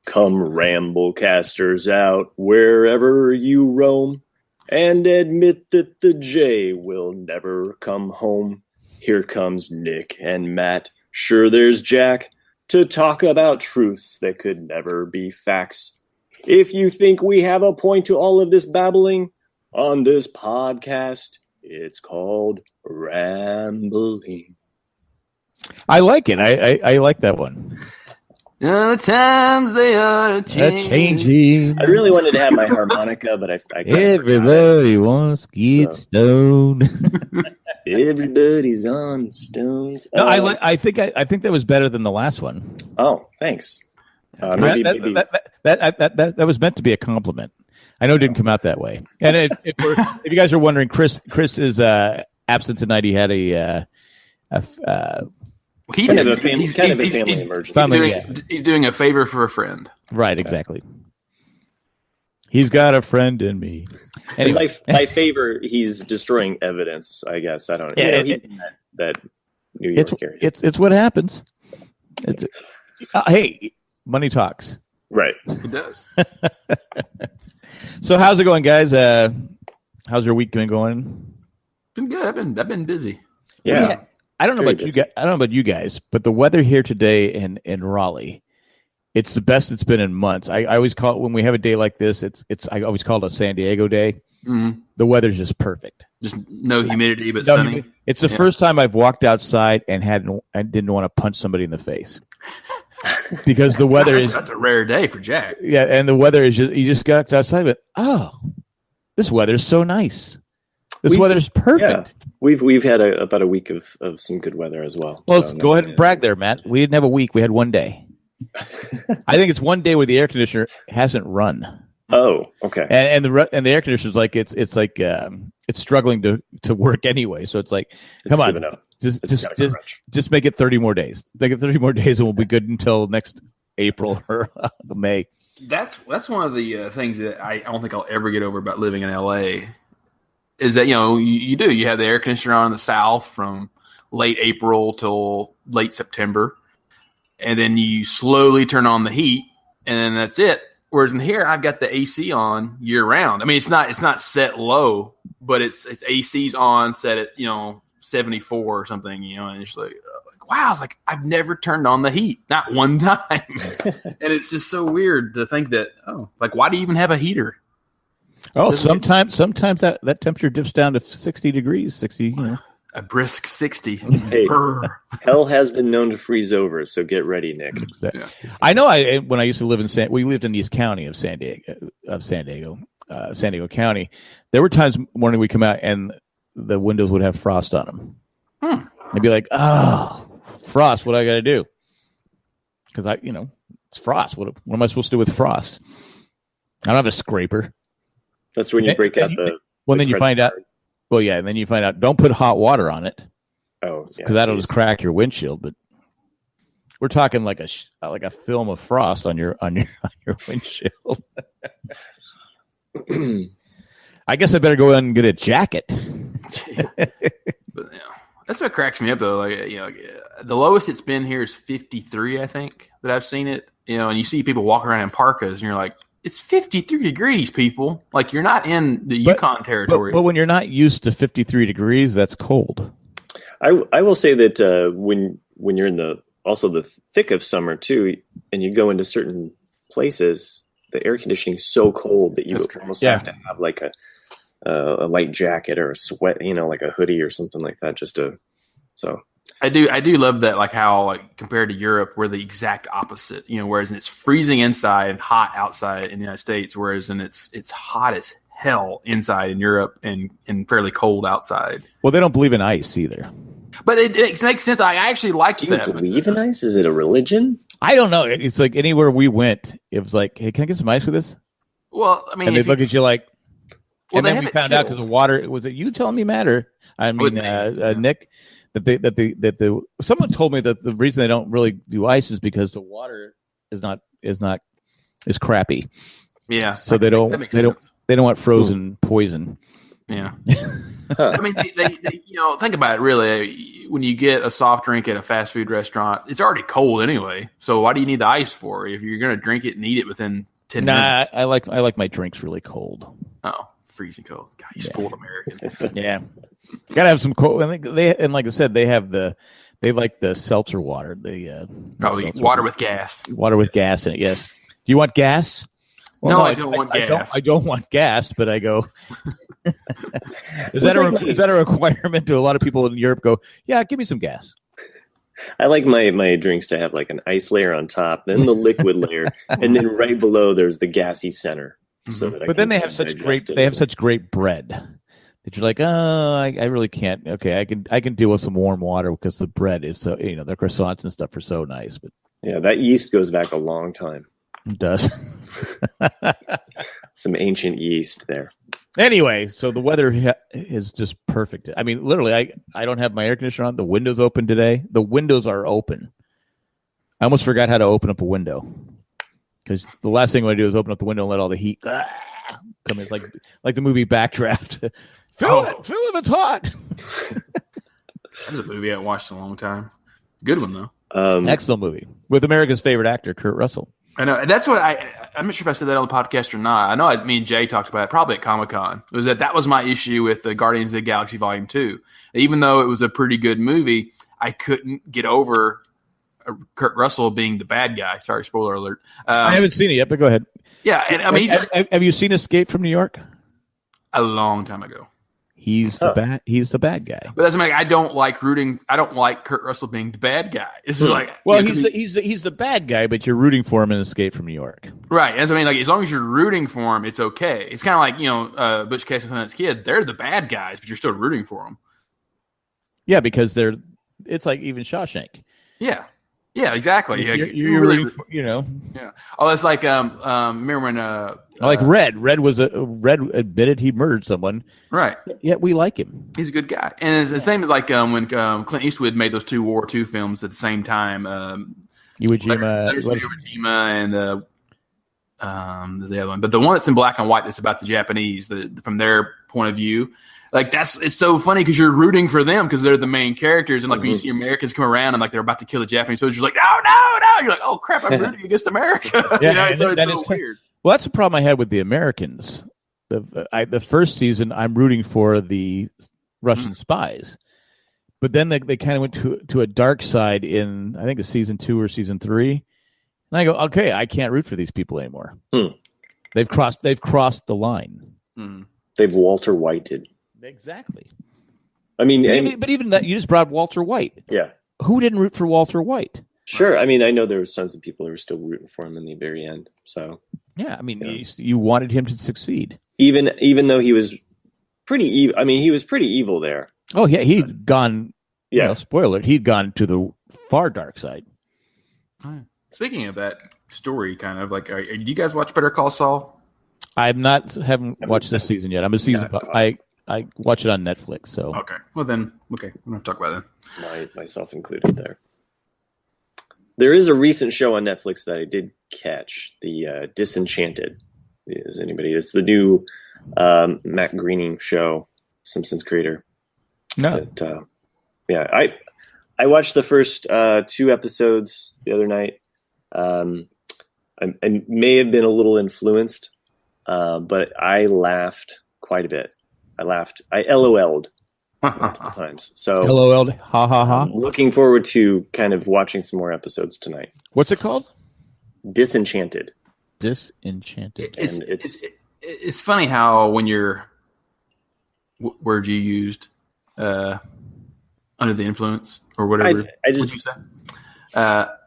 Come Ramblecasters out wherever you roam, and admit that the J will never come home. Here comes Nick and Matt, sure there's Jack, to talk about truths that could never be facts. If you think we have a point to all of this babbling, on this podcast, it's called Rambling. I like it. I like that one. The times they are changing. I really wanted to have my harmonica, but I everybody wants to get stoned. Everybody's on stones. No, I think that was better than the last one. Oh, thanks. Maybe. That was meant to be a compliment. I know it didn't come out that way. And if you guys are wondering, Chris is absent tonight. He had a family emergency. He's doing a favor for a friend. Right, exactly. He's got a friend in me. Anyway, my favor, he's destroying evidence, I guess. I don't know. Yeah, that New York area. It's what happens. Hey, money talks. Right. It does. So how's it going, guys? How's your week been going? Been good. I've been busy. Yeah. I don't know about you guys. I don't know about you guys, but the weather here today in Raleigh, it's the best it's been in months. I always call it, when we have a day like this, I always call it a San Diego day. Mm-hmm. The weather's just perfect. Just no humidity, but sunny. It's the first time I've walked outside and didn't want to punch somebody in the face. Because the weather that's a rare day for Jack. Yeah, and the weather is you just got outside, but this weather's so nice. This weather's perfect. Yeah. We've had about a week of some good weather as well. Well, so go ahead and brag there, Matt. We didn't have a week. We had one day. I think it's one day where the air conditioner hasn't run. Oh, okay. And the air conditioner's like it's struggling to work anyway. So it's like, come on, just make it 30 more days. Make it 30 more days, and we'll be good until next April or May. That's one of the things that I don't think I'll ever get over about living in LA. Is that you have the air conditioner on in the south from late April till late September, and then you slowly turn on the heat, and then that's it. Whereas in here, I've got the AC on year round. I mean, it's not set low, but it's AC's on, set at 74 or something. And it's like wow, it's like I've never turned on the heat, not one time, and it's just so weird to think that why do you even have a heater? Oh, sometimes that temperature dips down to 60 degrees, 60, A brisk 60. Hey, hell has been known to freeze over, so get ready, Nick. Exactly. Yeah. I know. When I used to live we lived in East County of San Diego County. There were times morning we come out and the windows would have frost on them. I'd be like, oh, frost. What do I got to do? Because it's frost. What am I supposed to do with frost? I don't have a scraper. That's when you break out the. Well, then you find out. Well, yeah, and then you find out. Don't put hot water on it. Oh, because that'll just crack your windshield. But we're talking like a film of frost on your windshield. I guess I better go in and get a jacket. But that's what cracks me up though. Like the lowest it's been here is 53. I think that I've seen it. And you see people walking around in parkas, and you're like, it's 53 degrees, people. Like, you're not in the Yukon territory. But when you're not used to 53 degrees, that's cold. I will say that when you're in the thick of summer too, and you go into certain places, the air conditioning is so cold that you almost have to have like a light jacket or a sweat, like a hoodie or something like that, just to. So I do love that, like how compared to Europe, we're the exact opposite. Whereas it's freezing inside and hot outside in the United States, whereas it's hot as hell inside in Europe and fairly cold outside. Well, they don't believe in ice either. But it makes sense. I actually liked that. Do you believe in ice? Is it a religion? I don't know. It's like anywhere we went, it was like, hey, can I get some ice with this? Well, I mean, and they look at you like. Well, and then we found out because the water was it you telling me, Matt, or Nick, that someone told me that the reason they don't really do ice is because the water is crappy. Yeah. So they don't want frozen poison. Yeah. I mean, they think about it. Really, when you get a soft drink at a fast food restaurant, it's already cold anyway. So why do you need the ice for? If you're going to drink it and eat it within 10 minutes. I like my drinks really cold. Oh, freezing cold. God, you spoiled American. Yeah, gotta have some cold. I think like I said, they like the seltzer water. Water with gas. Water with gas in it. Yes. Do you want gas? Well, no, I don't want gas. I don't want gas, but I go. Is that a requirement? Do a lot of people in Europe go? Yeah, give me some gas. I like my drinks to have like an ice layer on top, then the liquid layer, and then right below there's the gassy center. So that but then they have such great bread that you're like, oh, I really can't. Okay, I can deal with some warm water because the bread is so, the croissants and stuff are so nice. But yeah, that yeast goes back a long time. It does. Some ancient yeast there. Anyway, so the weather is just perfect. I mean, literally, I don't have my air conditioner on. The window's open today. The windows are open. I almost forgot how to open up a window because the last thing I want to do is open up the window and let all the heat come in. It's like the movie Backdraft. Fill it, it's hot. That's a movie I haven't watched in a long time. Good one though. Excellent movie with America's favorite actor, Kurt Russell. I know. That's what I'm not sure if I said that on the podcast or not. I know me and Jay talked about it probably at Comic-Con. It was that was my issue with the Guardians of the Galaxy Volume 2. Even though it was a pretty good movie, I couldn't get over Kurt Russell being the bad guy. Sorry, spoiler alert. I haven't seen it yet, but go ahead. Yeah, and I mean, have you seen Escape from New York? A long time ago. He's the bad guy. But that's like I don't like Kurt Russell being the bad guy. This is like he's the bad guy, but you're rooting for him in Escape from New York. Right. And so, I mean, like as long as you're rooting for him, it's okay. It's kind of like Butch Cassidy and Sundance Kid. They're the bad guys, but you're still rooting for them. Yeah, because it's like even Shawshank. Yeah. Yeah, exactly. You're really, Yeah. Oh, it's like remember when like Red admitted he murdered someone. Right. Yet we like him. He's a good guy. And it's the same as like when Clint Eastwood made those two World War II films at the same time. Iwo Jima and there's the other one. But the one that's in black and white that's about the Japanese, from their point of view. Like it's so funny because you're rooting for them because they're the main characters, and like when you see Americans come around and like they're about to kill the Japanese soldiers, you're like, no, you're like, oh crap, I'm rooting against America. Yeah, so it's so weird. Well, that's the problem I had with the Americans. The first season, I'm rooting for the Russian spies, but then they kind of went to a dark side in I think it's season 2 or season 3, and I go, okay, I can't root for these people anymore. They've crossed the line. They've Walter Whited. Exactly. I mean, but even that, you just brought Walter White. Yeah. Who didn't root for Walter White? Sure. I mean, I know there were tons of people who were still rooting for him in the very end. So. Yeah, I mean, you wanted him to succeed, even though he was pretty evil. I mean, he was pretty evil there. Oh yeah, he'd gone. Yeah. Spoiler: he'd gone to the far dark side. Speaking of that story, kind of like, do you guys watch Better Call Saul? Haven't watched this season yet. I'm a season. I watch it on Netflix. So okay. Well then, okay, we'll have to talk about that. Myself included there. There is a recent show on Netflix that I did catch, the Disenchanted. Is anybody? It's the new Matt Groening show, Simpsons creator. No. I watched the first 2 episodes the other night. I may have been a little influenced, but I laughed quite a bit. I LOL'd multiple times. So LOL'd, ha ha ha. Looking forward to kind of watching some more episodes tonight. What's it called? Disenchanted. Disenchanted. It's funny how when you're word you used under the influence or whatever. What'd you say?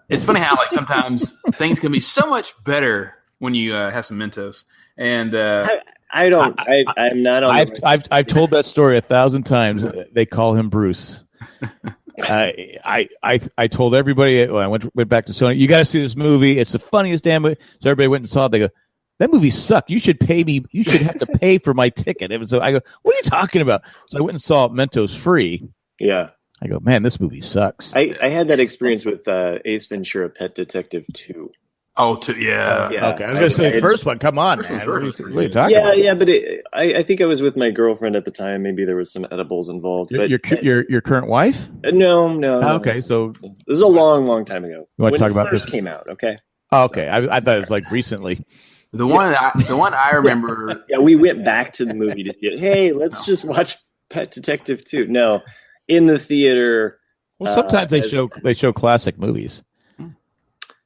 It's funny how like sometimes things can be so much better when you have some Mentos. And I'm not on. I've told that story 1,000 times. They call him Bruce. I told everybody when I went back to Sony, you got to see this movie. It's the funniest damn movie. So everybody went and saw it. They go, that movie sucked. You should pay me. You should have to pay for my ticket. So I go, what are you talking about? So I went and saw Mentos free. Yeah. I go, man, this movie sucks. I had that experience with Ace Ventura: Pet Detective 2. Oh, yeah. Yeah. Okay, I was going to say the first one. Come on, First man. one's What hurt. are you talking about? Yeah, but I think I was with my girlfriend at the time. Maybe there was some edibles involved. But Your current wife? No. Okay, so this is a long time ago. You want to when talk it about first this? came out? Okay. Oh, okay, I thought it was like recently. The one I remember. Yeah, we went back to the movie to see it. Hey, let's just watch Pet Detective 2. No, in the theater. Well, sometimes they show classic movies.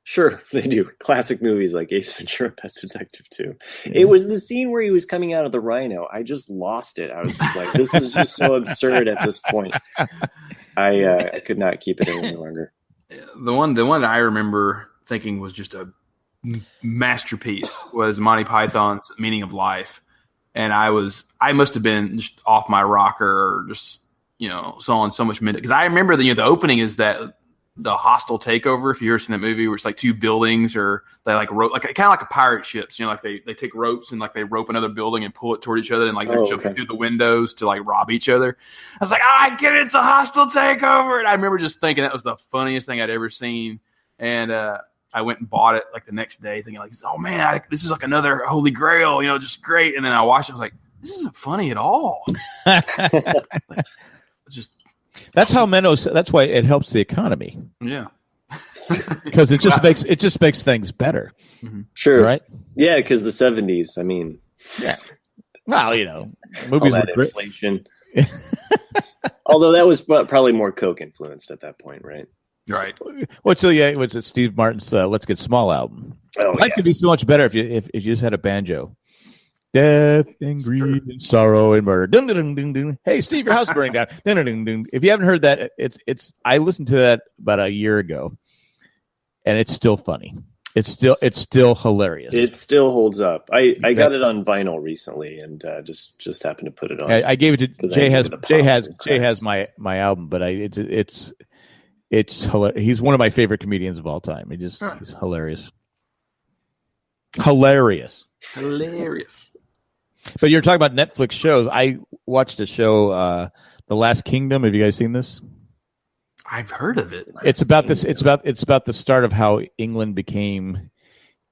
Sure, they do. Classic movies like Ace Ventura, Pet Detective 2. Yeah. It was the scene where he was coming out of the rhino. I just lost it. I was just like, this is just so absurd at this point. I could not keep it any longer. The one I remember thinking was just a masterpiece was Monty Python's Meaning of Life. And I must have been just off my rocker or just, on so much minute. Because I remember the opening is that the hostile takeover, if you ever seen that movie where it's like two buildings or they like rope, like kind of like a pirate ships, like they take ropes and like they rope another building and pull it toward each other and like they're jumping through the windows to like rob each other. I was like, I get it, it's a hostile takeover. And I remember just thinking that was the funniest thing I'd ever seen. And I went and bought it like the next day thinking like, oh man, this is like another holy grail, just great. And then I watched it, I was like, this isn't funny at all. That's how Menno's. That's why it helps the economy. Yeah, because it just makes things better. Mm-hmm. Sure, right? Yeah, because the 70s. I mean, yeah. Well, movies all that were inflation. Although that was probably more Coke influenced at that point, right? Right. Was it Steve Martin's "Let's Get Small" album? Life could be so much better if you just had a banjo. Death and greed and sorrow and murder. Dun, dun, dun, dun, dun. Hey, Steve, your house is burning down. Dun, dun, dun, dun. If you haven't heard that, it's. I listened to that about a year ago, and it's still funny. It's still hilarious. It still holds up. I got it on vinyl recently, and just happened to put it on. I gave it to Jay. Jay has my album, but it's hilarious. He's one of my favorite comedians of all time. He's hilarious. Hilarious. But you're talking about Netflix shows. I watched a show, The Last Kingdom. Have you guys seen this? I've heard of it. It's about this. It's about the start of how England became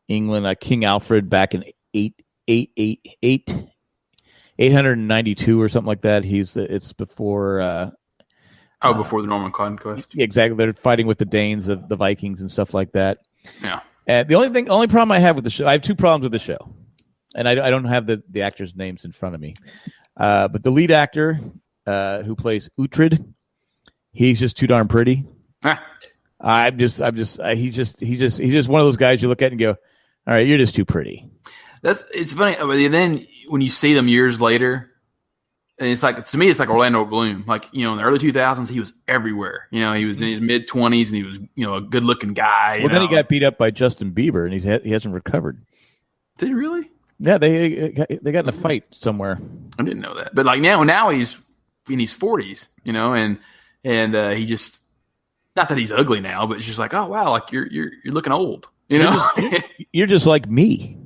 England. King Alfred back in 892 or something like that. It's before. Before the Norman Conquest. Exactly. They're fighting with the Danes, the Vikings, and stuff like that. Yeah. The only problem I have with the show, I have two problems with the show. And I don't have the actors' names in front of me, but the lead actor who plays Utrid, he's just too darn pretty. He's just one of those guys you look at and go, all right, you're just too pretty. It's funny. And then when you see them years later, and it's like, to me, it's like Orlando Bloom. Like, in the early 2000s, he was everywhere. He was in his mid 20s and he was, a good looking guy. Well, then he got beat up by Justin Bieber and he hasn't recovered. Did he really? Yeah, they got in a fight somewhere. I didn't know that, but like now he's in his 40s, and he just, not that he's ugly now, but it's just like, oh wow, like you're looking old, You're just like me.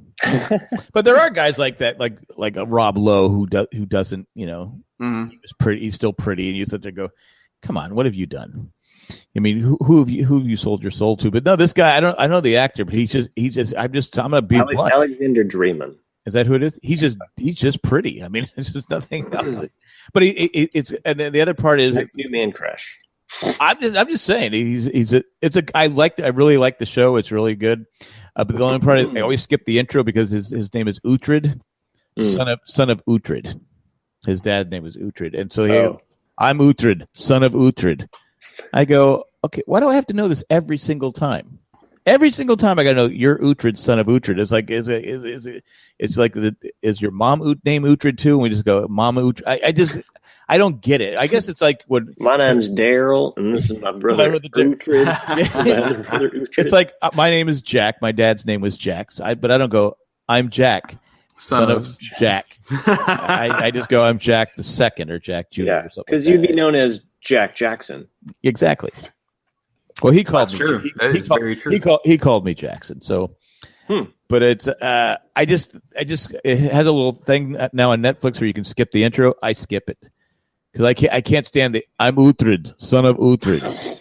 But there are guys like that, like a Rob Lowe who doesn't, mm-hmm. he's pretty, he's still pretty, and you sit there and go, come on, what have you done? I mean, who have you sold your soul to? But no, this guy, I know the actor, but I'm gonna be blunt. Alexander Draymond. Is that who it is? He's just pretty. I mean, it's just nothing else. But it's and then the other part is new man crush. I'm just saying I really like the show. It's really good. But the only part is I always skip the intro because his name is Utrid, son of Utrid. His dad's name is Utrid, and so I'm Utrid, son of Utrid. I go, okay, why do I have to know this every single time? Every single time I got to know you're Utrid, son of Utrid. It's like, is your mom name Utrid too? And we just go, Mama Utrid. I don't get it. I guess it's like when my name's Daryl and this is my brother Utrid. It's like my name is Jack. My dad's name was Jack. But I don't go, I'm Jack, son of Jack. I just go, I'm Jack the Second or Jack Jr. or something. Because you'd be known as Jack Jackson. Exactly. Well, he called me. True. That is very true. He called me Jackson. So, but it's I just it has a little thing now on Netflix where you can skip the intro. I skip it because I can't stand I'm Utrid, son of Utrid.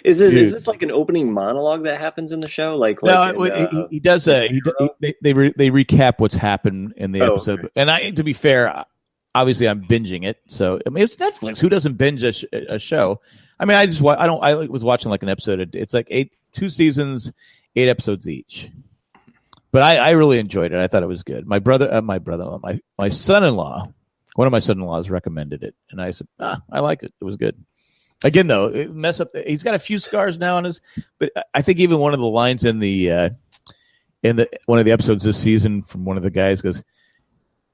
Is this like an opening monologue that happens in the show? He does. They recap what's happened in the episode. Okay. And to be fair, obviously I'm binging it. So I mean, it's Netflix. Who doesn't binge a show? I mean, I was watching like an episode. It's like 2 seasons, 8 episodes each. But I really enjoyed it. I thought it was good. My son-in-law, one of my son-in-laws recommended it, and I said, I like it. It was good. Again, though, he's got a few scars now on his. But I think even one of the lines in one of the episodes this season from one of the guys goes,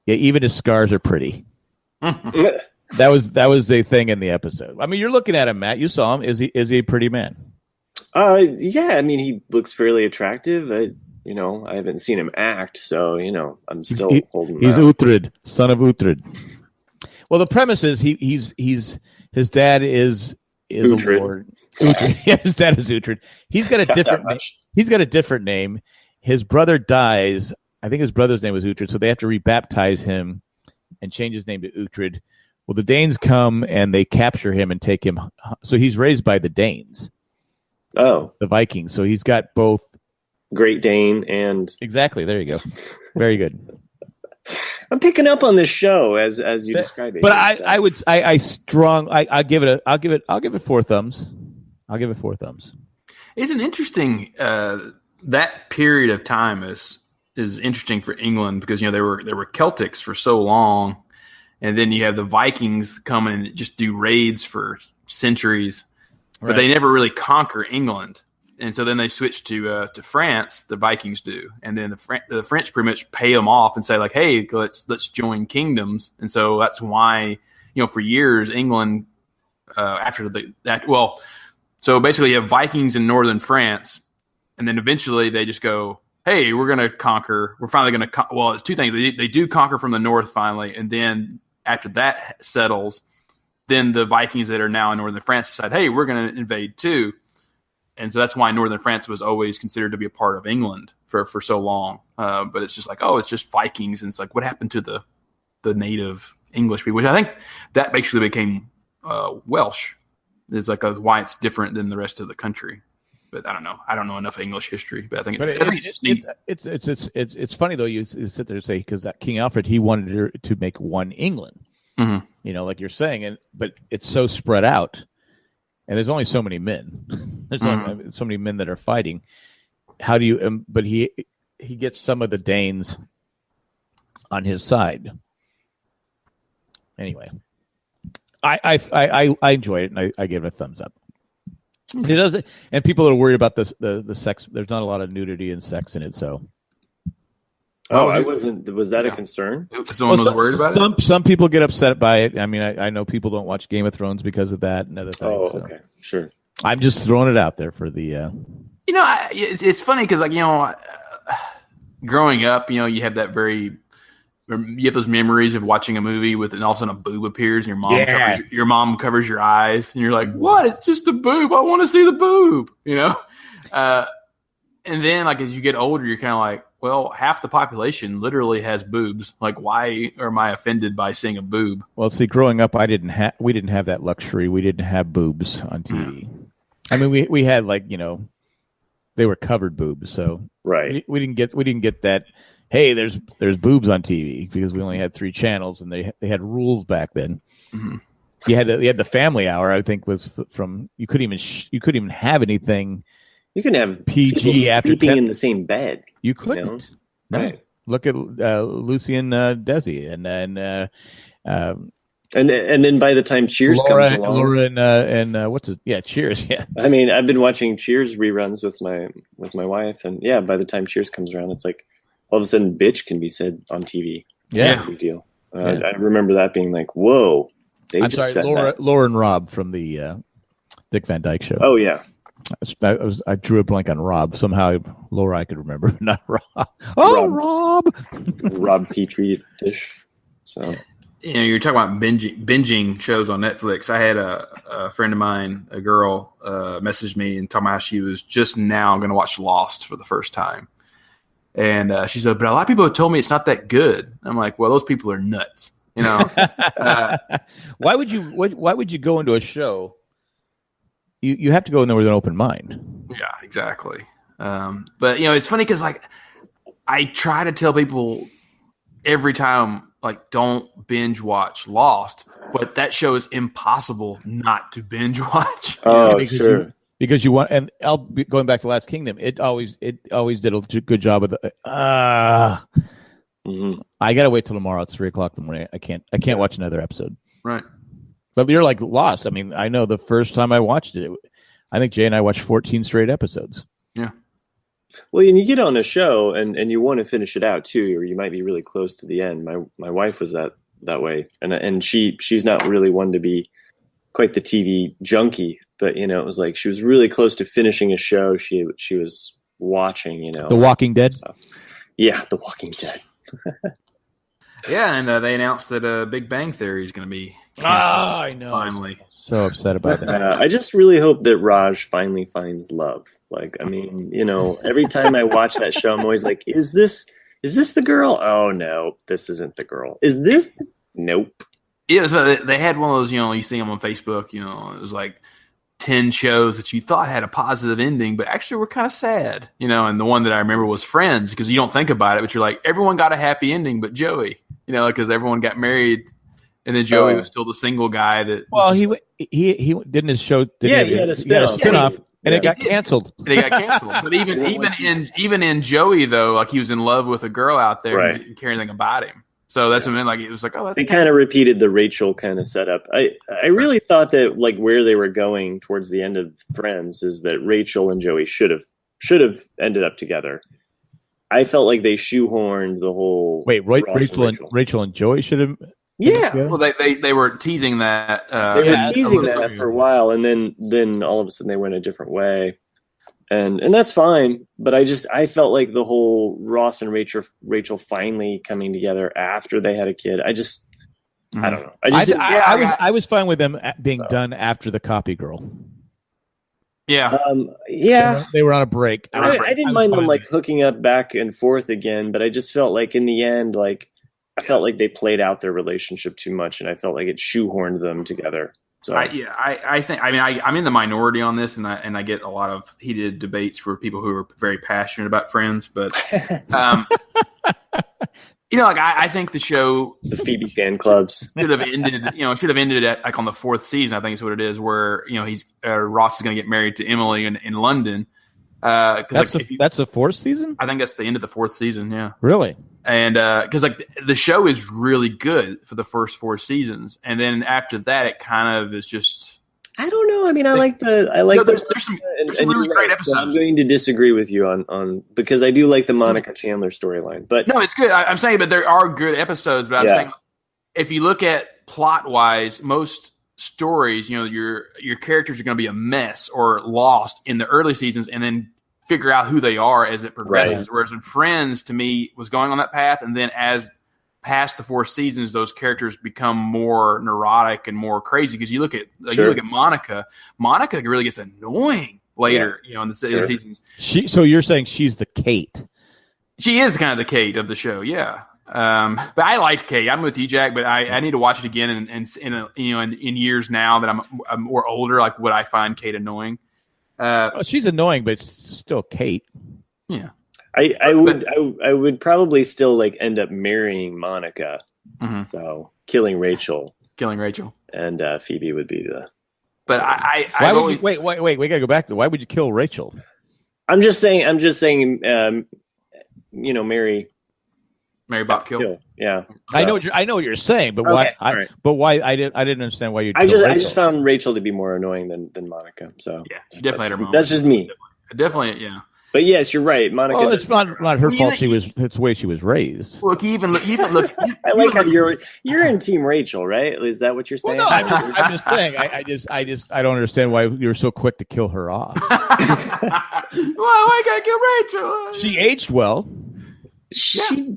"Yeah, even his scars are pretty." That was the thing in the episode. I mean, you're looking at him, Matt. You saw him. Is he a pretty man? Yeah. I mean, he looks fairly attractive. I haven't seen him act, so I'm still holding. He's Utrid, son of Utrid. Well, the premise is his dad is Utrid. A lord. Utrid. Yeah, his dad is Utrid. He's got a different name. He's got a different name. His brother dies. I think his brother's name was Utrid, so they have to rebaptize him and change his name to Utrid. Well, the Danes come and they capture him and take him. So he's raised by the Danes. Oh, the Vikings. So he's got both Great Dane and exactly. There you go. Very good. I'm picking up on this show as you describe it. But I'll give it 4 thumbs. I'll give it 4 thumbs. It's an interesting that period of time is interesting for England because they were Celtics for so long, and then you have the Vikings coming and just do raids for centuries, but they never really conquer England. And so then they switch to France. The Vikings do, and then the French pretty much pay them off and say like, "Hey, let's join kingdoms." And so that's why for years England so basically you have Vikings in northern France, and then eventually they just go, "Hey, we're going to conquer. We're finally going to." Well, it's 2 things. They do conquer from the north finally, and then after that settles, then the Vikings that are now in northern France decide, "Hey, we're going to invade too." And so that's why northern France was always considered to be a part of England for so long. But it's just like, it's just Vikings. And it's like, what happened to the native English people? Which I think that actually became Welsh. Is like why it's different than the rest of the country. But I don't know. I don't know enough English history. But I think it's neat. It's funny though. You sit there and say because that King Alfred he wanted to make one England. Mm-hmm. Like you're saying, but it's so spread out. And there's only so many men. There's only so many men that are fighting. How do you? But he gets some of the Danes on his side. Anyway, I enjoy it, and I give it a thumbs up. It doesn't, and people are worried about the sex. There's not a lot of nudity and sex in it, so. I wasn't. Was that a concern? Someone was worried about it. Some people get upset by it. I mean, I know people don't watch Game of Thrones because of that and other things. Oh, okay, sure. I'm just throwing it out there for the. It's funny because growing up, you have that you have those memories of watching a movie and all of a sudden a boob appears and your mom covers your eyes and you're like, what? It's just a boob. I want to see the boob. And then as you get older, you're kind of like, well, half the population literally has boobs. Like, why am I offended by seeing a boob? Well, see, growing up, we didn't have that luxury. We didn't have boobs on TV. I mean, we had they were covered boobs, so right. We didn't get that. Hey, there's boobs on TV because we only had 3 channels and they had rules back then. Mm-hmm. You had the Family Hour. I think was from you couldn't even have anything. You can have PG after sleeping in the same bed. You couldn't. Right. Look at Lucy and Desi, and then by the time Cheers comes along, Laura and what's it? Yeah, Cheers. Yeah. I mean, I've been watching Cheers reruns with my wife, and by the time Cheers comes around, it's like all of a sudden, bitch can be said on TV. Yeah, big deal. I remember that being like, whoa. I'm sorry, Laura and Rob from the Dick Van Dyke Show. Oh yeah. I drew a blank on Rob. Somehow Laura I could remember, but not Rob. Oh, Rob. Rob Petrie dish. So you're talking about binging shows on Netflix. I had a friend of mine, a girl, messaged me and told me how she was just now going to watch Lost for the first time. And she said, but a lot of people have told me it's not that good. I'm like, well, those people are nuts. Why would you go into a show you have to go in there with an open mind. Yeah, exactly. But it's funny because like I try to tell people every time, like, don't binge watch Lost, but that show is impossible not to binge watch. Oh, sure. Because you want, and going back to Last Kingdom, it always did a good job of the. I gotta wait till tomorrow. It's 3:00 in the morning. I can't watch another episode. Right. But you're like Lost. I mean, I know the first time I watched it, I think Jay and I watched 14 straight episodes. Yeah. Well, and you get on a show and you want to finish it out too, or you might be really close to the end. My wife was that way, and she's not really one to be quite the TV junkie, but it was like she was really close to finishing a show she was watching. The Walking Dead. So, yeah, The Walking Dead. Yeah, and they announced that Big Bang Theory is going to be canceled. I know. Finally. So upset about that. I just really hope that Raj finally finds love. Like, I mean, every time I watch that show, I'm always like, is this the girl? Oh, no, this isn't the girl. Is this? Nope. Yeah, so they had one of those, you see them on Facebook, it was like 10 shows that you thought had a positive ending, but actually were kind of sad, and the one that I remember was Friends, because you don't think about it, but you're like, everyone got a happy ending but Joey, because everyone got married, and then Joey was still the single guy that. Well, he didn't his show. He had a spin-off. And it got canceled. But even in Joey though, like he was in love with a girl out there who didn't care anything about him. So that's what I mean. Like it was like, oh, that's. They kind of repeated the Rachel kind of setup. I really thought that like where they were going towards the end of Friends is that Rachel and Joey should have ended up together. I felt like they shoehorned the whole. Wait, Rachel and Joey should have. Yeah, well, they were teasing that. They were teasing that for a while, and then all of a sudden they went a different way, and that's fine. But I felt like the whole Ross and Rachel finally coming together after they had a kid. I don't know. I was fine with them being done after the Copy Girl. Yeah, They were on a break. I didn't mind them like hooking up back and forth again, but I just felt like in the end, like. I felt like they played out their relationship too much, and I felt like it shoehorned them together. So I think I'm in the minority on this, and I get a lot of heated debates for people who are very passionate about Friends, but I think the show, the Phoebe fan clubs, should have ended at like on the 4th season. I think is what it is, where he's Ross is going to get married to Emily in London. That's the 4th season. I think that's the end of the 4th season. Yeah, really. And because like the show is really good for the first 4 seasons, and then after that, it kind of is just. I don't know. I mean, there's some really great episodes. So I'm going to disagree with you on because I do like the Monica Chandler storyline, but no, it's good. I'm saying, but there are good episodes. But I'm saying, if you look at plot wise, most stories, your characters are going to be a mess or lost in the early seasons, and then figure out who they are as it progresses. Right. Whereas in Friends, to me, was going on that path, and then as past the 4 seasons, those characters become more neurotic and more crazy. Because you look at Monica. Monica really gets annoying later, in the seasons. So you're saying she's the Kate? She is kind of the Kate of the show, yeah. But I liked Kate. I'm with you, Jack. But I need to watch it again, and in years now that I'm more older, like would I find Kate annoying? She's annoying, but it's still Kate. Yeah, I would probably still like end up marrying Monica. Mm-hmm. So killing Rachel, and Phoebe would be the. But why would you, wait? We gotta go back to why would you kill Rachel? I'm just saying. Mary Bob Kill. Yeah, so. I know what you're saying, but why? Right. But why? I didn't understand why you. I just found Rachel to be more annoying than Monica. So yeah, she definitely had her moment. That's just me. Definitely, yeah. But yes, you're right, Monica. Well, it's not her fault. It's the way she was raised. Look, even look. I like how you're in Team Rachel, right? Is that what you're saying? Well, no, I'm just saying. I don't understand why you're so quick to kill her off. Well, I gotta kill Rachel. She aged well. She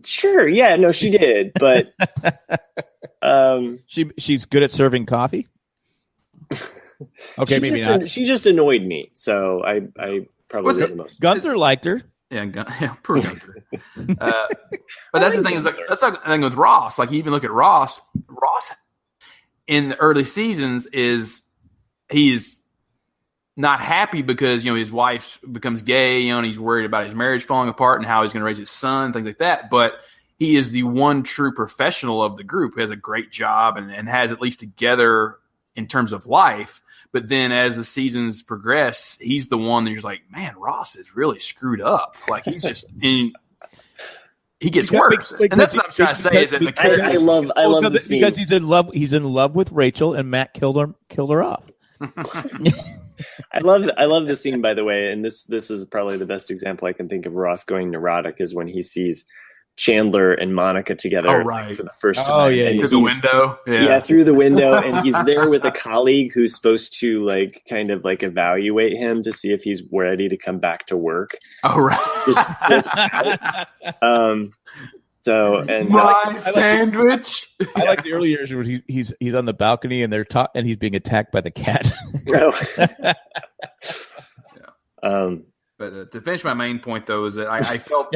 did, but she's good at serving coffee. Okay, maybe not. She just annoyed me, so I probably did the most. Gunther liked her. Yeah, poor Gunther. But that's the thing is that's the thing with Ross. Like you even look at Ross. Ross in the early seasons he's not happy because his wife becomes gay, and he's worried about his marriage falling apart and how he's going to raise his son, things like that. But he is the one true professional of the group who has a great job and has at least together in terms of life. But then as the seasons progress, he's the one that you're like, man, Ross is really screwed up. Like he's just he gets worse. And that's what I'm trying to say is that the character, I love the scene. Because he's in love with Rachel, and Matt killed her off. I love the scene, by the way, and this is probably the best example I can think of Ross going neurotic is when he sees Chandler and Monica together for the first time. Oh yeah, through the window. Yeah, through the window, and he's there with a colleague who's supposed to kind of evaluate him to see if he's ready to come back to work. Oh right. So and my sandwich. I like the early years where he's on the balcony and and he's being attacked by the cat. But to finish my main point though is that I felt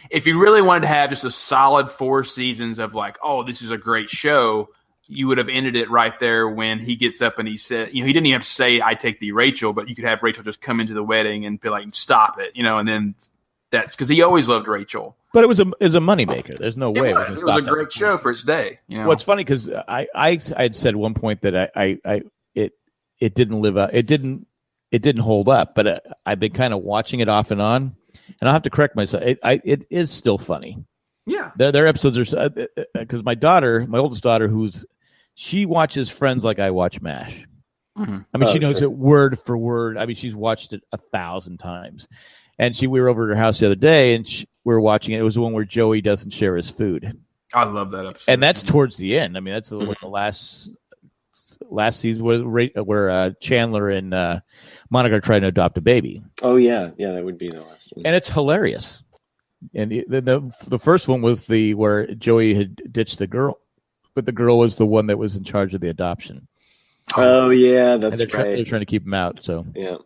if you really wanted to have just a solid 4 seasons of this is a great show, you would have ended it right there when he gets up and he said, he didn't even have to say, I take thee, Rachel, but you could have Rachel just come into the wedding and be like, stop it, and then that's because he always loved Rachel. But it was a moneymaker. There's no way. It was a great show for its day. Well, it's funny because I had said at one point that it didn't live up. It didn't hold up, but I've been kind of watching it off and on. And I'll have to correct myself. It is still funny. Yeah. Their episodes are because my oldest daughter, she watches Friends like I watch MASH. Mm-hmm. I mean, she knows it word for word. I mean, she's watched it 1,000 times. And we were over at her house the other day, and we were watching it. It was the one where Joey doesn't share his food. I love that episode. And that's towards the end. I mean, that's the last season where Chandler and Monica are trying to adopt a baby. Oh yeah, that would be the last one. And it's hilarious. And the first one was where Joey had ditched the girl, but the girl was the one that was in charge of the adoption. Oh yeah, that's right. They're trying to keep him out. So yeah.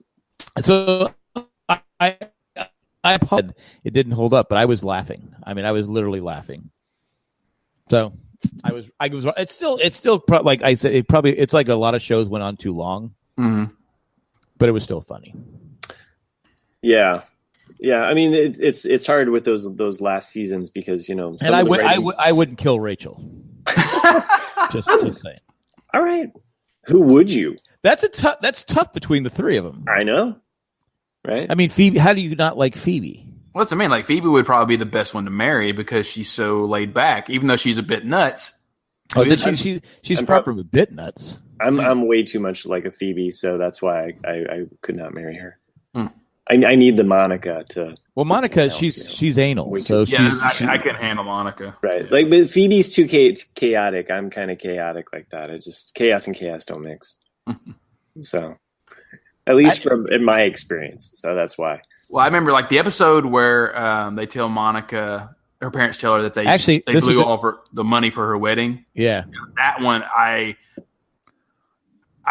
So I apologize. It didn't hold up, but I was laughing. I mean, I was literally laughing. So I was. It's still like I said. It's like a lot of shows went on too long, but it was still funny. Yeah. I mean, it's hard with those last seasons because and I wouldn't kill Rachel. just saying. All right, who would you? That's tough between the 3 of them. I know, right? I mean, Phoebe. How do you not like Phoebe? Well, that's what I mean. Like Phoebe would probably be the best one to marry because she's so laid back, even though she's a bit nuts. Oh, she's probably a bit nuts. I'm way too much like a Phoebe, so that's why I could not marry her. I need the Monica to. Well, Monica, she's anal, so I can handle Monica. Right, but Phoebe's too chaotic. I'm kind of chaotic like that. It just chaos and chaos don't mix. So, at least in my experience, so that's why. Well, I remember the episode where they tell Monica, her parents tell her that they blew all of the money for her wedding. Yeah, that one I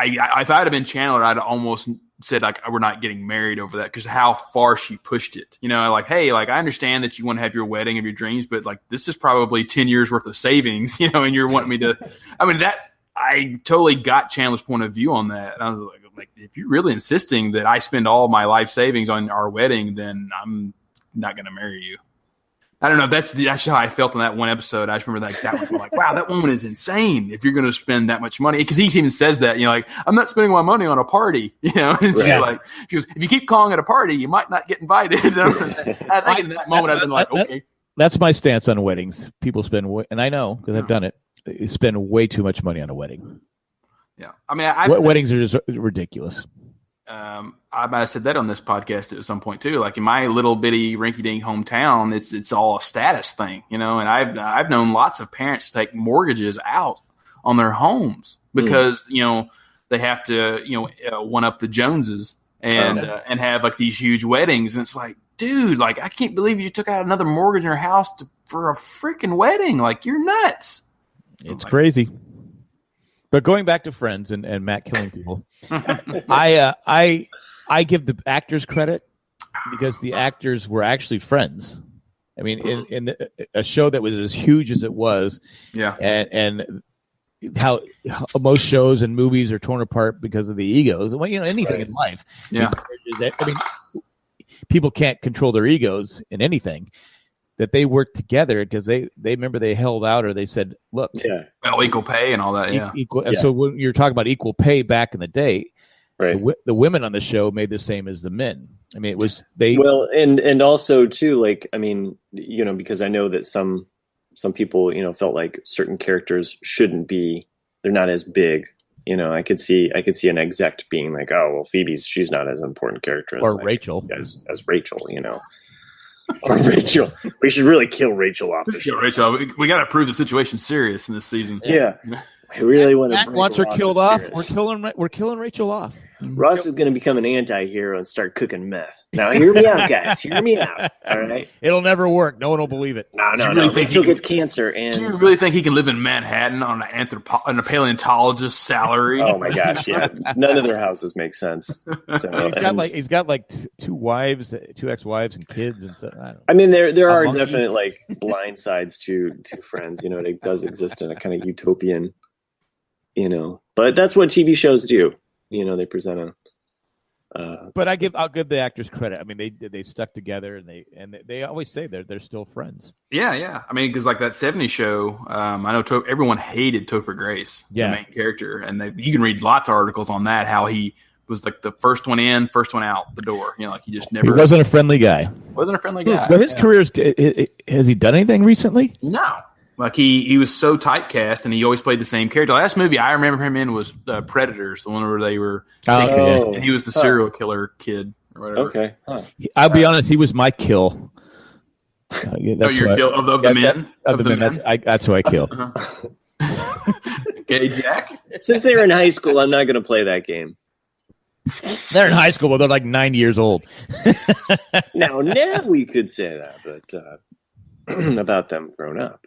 if I had been Chandler, I'd almost said we're not getting married over that because how far she pushed it. Hey, I understand that you want to have your wedding of your dreams, but this is probably 10 years worth of savings, and you're wanting me to. I mean I totally got Chandler's point of view on that. And I was like, if you're really insisting that I spend all my life savings on our wedding, then I'm not going to marry you. I don't know. That's how I felt in that one episode. I just remember that one, wow, that woman is insane. If you're going to spend that much money, because he even says that, I'm not spending my money on a party, And she goes, if you keep calling it a party, you might not get invited. I think in that moment I've been like, okay. That's my stance on weddings. People spend, and I know because I've done it. Spend way too much money on a wedding. Yeah, I mean, weddings are just ridiculous. I might have said that on this podcast at some point too. In my little bitty rinky-dink hometown, it's all a status thing, And I've known lots of parents take mortgages out on their homes because they have to one up the Joneses and have these huge weddings, and it's dude, I can't believe you took out another mortgage in your house for a freaking wedding. You're nuts. It's crazy. But going back to Friends and Matt killing people, I give the actors credit because the actors were actually friends. I mean, in a show that was as huge as it was, yeah, and how most shows and movies are torn apart because of the egos. Well, anything in life. Yeah. I mean, people can't control their egos in anything. That they worked together because they remember they held out or they said, look, well, equal pay and all that. Yeah. Equal. And so when you're talking about equal pay back in the day, right. the women on the show made the same as the men. I mean, it was well, and also too, like, I mean, because I know that some people, felt like certain characters they're not as big. I could see an exec being like, oh, well, she's not as important character as or Rachel as Rachel, Or Rachel. We should really kill Rachel off the show. Rachel, we got to prove the situation's serious in this season. Yeah. I really want to. Matt wants her killed off. We're killing Rachel off. Ross is going to become an anti-hero and start cooking meth. Now, hear me out, guys. Hear me out. All right. It'll never work. No one will believe it. No. Rachel gets cancer. And do you really think he can live in Manhattan on a paleontologist's salary? Oh my gosh, yeah. None of their houses make sense. So he's got like two wives, two ex-wives, and kids and stuff. I mean, there are definite like blind sides to Friends. It does exist in a kind of utopian. But that's what TV shows do. They present but I'll give the actors credit. I mean, they stuck together and they always say they're still friends. Yeah. I mean, because like that '70s show, I know everyone hated Topher Grace, the main character, and you can read lots of articles on that. How he was like the first one in, first one out the door. Like he just never. He wasn't a friendly guy. Wasn't a friendly guy. But his career's has he done anything recently? No. Like he was so typecast, and he always played the same character. The last movie I remember him in was Predators, the one where they were, and he was the serial killer kid or whatever. Okay, I'll be honest, he was my kill. Your kill of the men. Of the men. That's who I kill. Okay, Jack. Since they were in high school, I'm not going to play that game. They're in high school, but they're like 9 years old. now we could say that, but. About them grown up.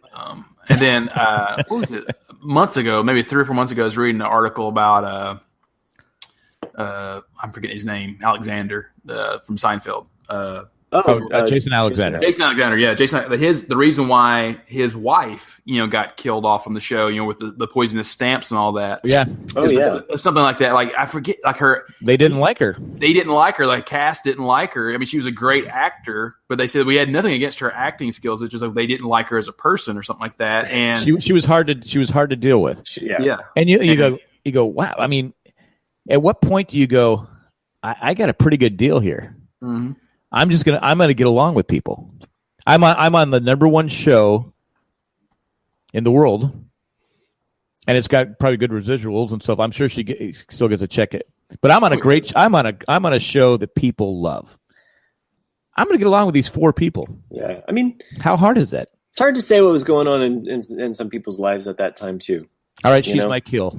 And then, what was it? Months ago, maybe 3 or 4 months ago, I was reading an article about, I'm forgetting his name, Alexander from Seinfeld. Jason Alexander. Jason Alexander, yeah. The reason why his wife, got killed off on the show, with the poisonous stamps and all that. Yeah. Something like that. Like I forget, like her. They didn't like her. Like cast didn't like her. I mean, she was a great actor, but they said we had nothing against her acting skills. It's just like they didn't like her as a person or something like that. And she was hard to deal with. Yeah. And you go, wow. I mean, at what point do you go, I got a pretty good deal here? Mm-hmm. I'm gonna get along with people. I'm on the number one show in the world, and it's got probably good residuals and stuff. I'm sure she still gets a check. But I'm on a show that people love. I'm gonna get along with these 4 people. Yeah, I mean, how hard is that? It's hard to say what was going on in some people's lives at that time too. All right, she's my kill.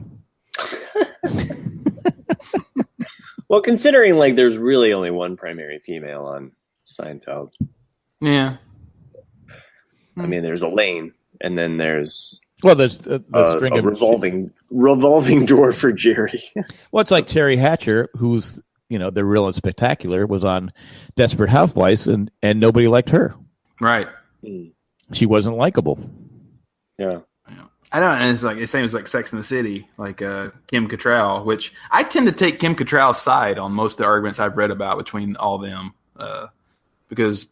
Well, considering like there's really only one primary female on Seinfeld. Yeah. I mean, there's Elaine, and then there's the string of revolving door for Jerry. Well, it's like Terry Hatcher, who's the Real and Spectacular, was on Desperate Housewives, and nobody liked her. Right. She wasn't likable. Yeah. I don't know. And it's like the same as like Sex and the City, like Kim Cattrall, which I tend to take Kim Cattrall's side on most of the arguments I've read about between all of them, because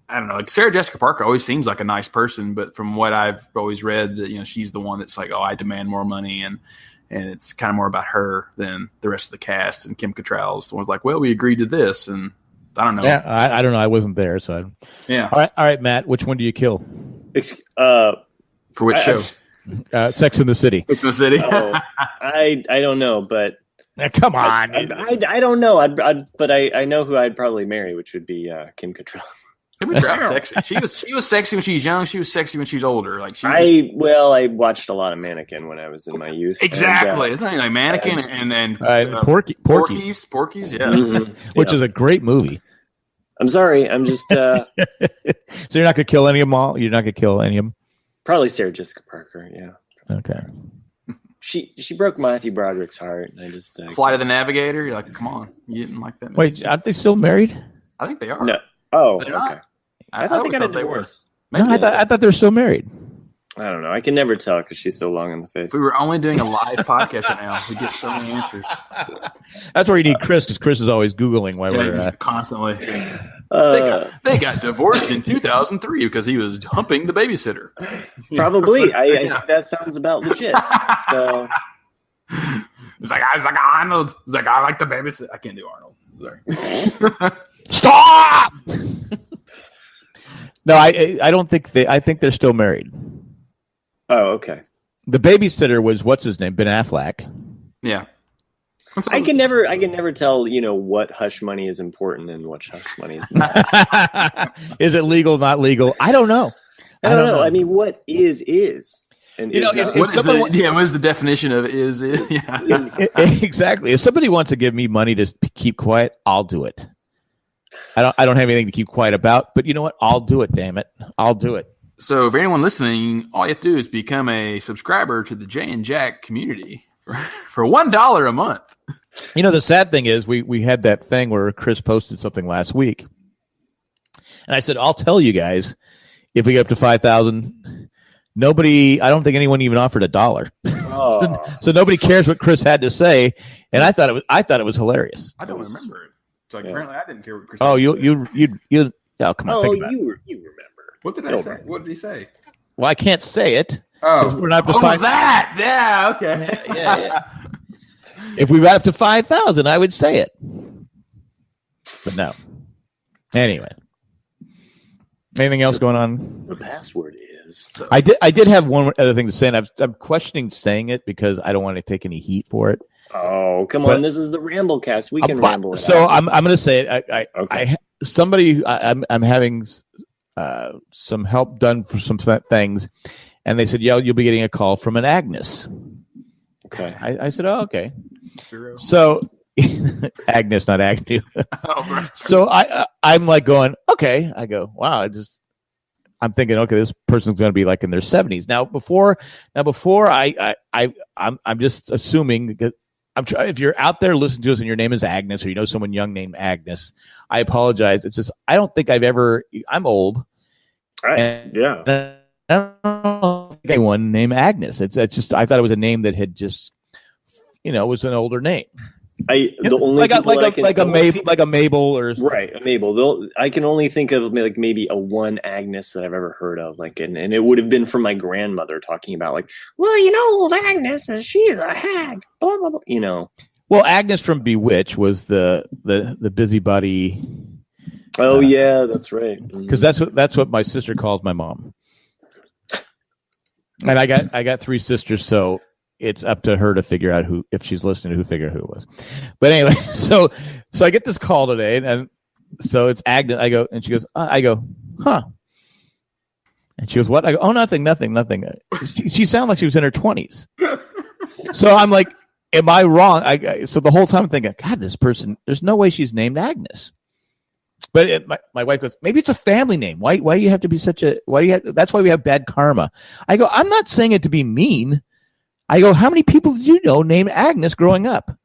I don't know. Like Sarah Jessica Parker always seems like a nice person, but from what I've always read, that she's the one that's like, oh, I demand more money, and it's kind of more about her than the rest of the cast. And Kim Cattrall's the one's like, well, we agreed to this, and I don't know. Yeah, I don't know. I wasn't there, so yeah. All right, Matt. Which one do you kill? For which show? Sex in the City. Sex in the City. I don't know, but come on. I don't know. But I know who I'd probably marry, which would be Kim Cattrall. Kim Cattrall's sexy. She was sexy when she was young. She was sexy when she's older. Like I watched a lot of Mannequin when I was in my youth. Exactly. It's not like Mannequin and Porky's. Yeah. Mm-hmm. Which is a great movie. I'm sorry. I'm just. So you're not gonna kill any of them all. You're not gonna kill any of them. Probably Sarah Jessica Parker, yeah. Okay. She broke Matthew Broderick's heart, and I just Flight of the Navigator. You're like, come on, you didn't like that movie. Wait, aren't they still married? I think they are. No. Oh, okay. I thought they got a divorce. No, I thought they were still married. I don't know. I can never tell because she's so long in the face. If we were only doing a live podcast right now, we get so many answers. That's where you need Chris, because Chris is always Googling while we're constantly. They got divorced in 2003 because he was humping the babysitter. Probably. I think that sounds about legit. So. It's like Arnold. It's like I like the babysitter. I can't do Arnold. Sorry. Stop. No, I don't think I think they're still married. Oh, okay. The babysitter was what's his name? Ben Affleck. Yeah. I can never tell, what hush money is important and what hush money is not. Is it legal, not legal? I don't know. I don't know. I mean, what is? And what is the definition of is? Yeah. Exactly. If somebody wants to give me money to keep quiet, I'll do it. I don't have anything to keep quiet about, but you know what? I'll do it, damn it. I'll do it. So if anyone listening, all you have to do is become a subscriber to the Jay and Jack community for $1 a month. The sad thing is we had that thing where Chris posted something last week. And I said, I'll tell you guys, if we get up to 5,000, I don't think anyone even offered $1. Oh. So nobody cares what Chris had to say. And I thought it was hilarious. I don't remember it. So apparently I didn't care what Chris said. Oh, you come on, think about it. You remember. What did I say? What did he say? Well, I can't say it. Oh, we're not up to that. Yeah, okay. Yeah. If we got up to 5,000, I would say it. But no. Anyway. Anything else going on? The password is. I did have one other thing to say, and I'm questioning saying it because I don't want to take any heat for it. Oh, come on! This is the Ramblecast. We can ramble it. So out. I'm going to say it. I'm having some help done for some things, and they said, you'll be getting a call from an Agnes. Okay. I said, oh, okay. So Agnes, not Agnew. Right. So I'm like going, okay. I go, wow. I'm thinking, okay, this person's going to be like in their 70s. Now before I'm just assuming that if you're out there listening to us and your name is Agnes, or someone young named Agnes, I apologize. It's just I don't think I'm old. Right. Yeah. I don't think anyone named Agnes. It's just I thought it was a name that had just was an older name. The only like a Mabel or right, a Mabel. I can only think of like maybe a one Agnes that I've ever heard of, and it would have been from my grandmother talking about old Agnes, she's a hag, blah blah blah. Well, Agnes from Bewitched was the busybody. Oh yeah, that's right. Because that's what my sister calls my mom. And I got 3 sisters, so it's up to her to figure out if she's listening, who figure out who it was. But anyway, so I get this call today, and so it's Agnes. I go, and she goes, I go, huh? And she goes, what? I go, oh, nothing. She sounded like she was in her 20s. So I'm like, am I wrong? So the whole time I'm thinking, God, this person, there's no way she's named Agnes. But my wife goes, maybe it's a family name. Why do you have to be that's why we have bad karma. I go, I'm not saying it to be mean. I go, how many people did you know named Agnes growing up?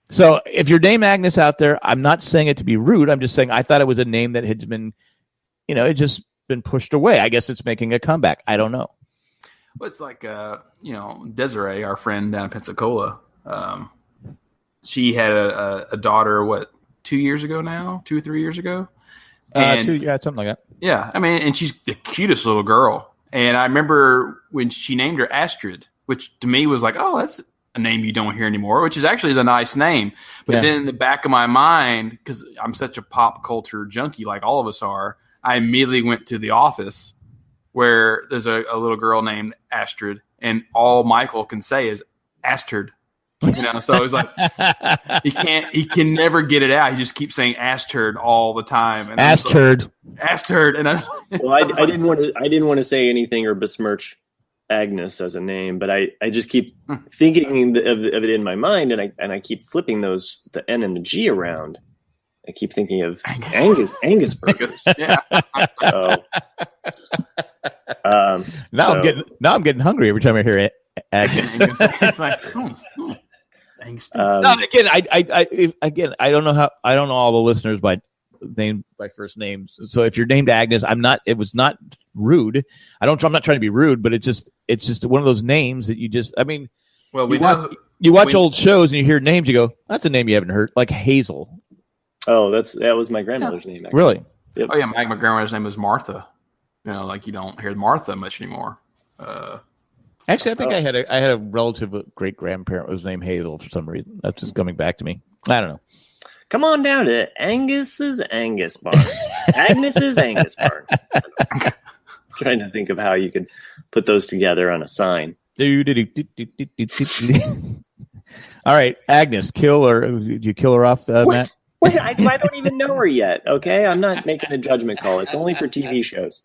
So if you're named Agnes out there, I'm not saying it to be rude. I'm just saying I thought it was a name that had been, it just been pushed away. I guess it's making a comeback. I don't know. Well, it's like, Desiree, our friend down in Pensacola, she had a daughter, 2 years ago now? 2 or 3 years ago? Something like that. Yeah. I mean, and she's the cutest little girl. And I remember when she named her Astrid, which to me was like, oh, that's a name you don't hear anymore, which is a nice name. But then in the back of my mind, because I'm such a pop culture junkie like all of us are, I immediately went to The Office, where there's a little girl named Astrid, and all Michael can say is Astrid. So it's like he can never get it out. He just keeps saying Astrid all the time. And Astrid. And I didn't want to say anything or besmirch Agnes as a name, but I just keep thinking of it in my mind, and I keep flipping the N and the G around. I keep thinking of Angus burgers. Yeah. So, now I'm getting hungry every time I hear it. Agnes. It's like, no, again, I don't know all the listeners by first names. So if you're named Agnes, it was not rude. I'm not trying to be rude, but it's just one of those names that you just. I mean, well, you watch old shows and you hear names, you go, "That's a name you haven't heard," like Hazel. Oh, that was my grandmother's name. Actually. Really? Yep. Oh yeah, my grandmother's name was Martha. Like you don't hear Martha much anymore. Actually, I think I had a relative great grandparent was named Hazel for some reason. That's just coming back to me. I don't know. Come on down to Angus's Angus Barn. Agnes's Angus Barn. Trying to think of how you could put those together on a sign. All right, Agnes, did you kill her off, Matt? Wait, I don't even know her yet. Okay, I'm not making a judgment call. It's only for TV shows.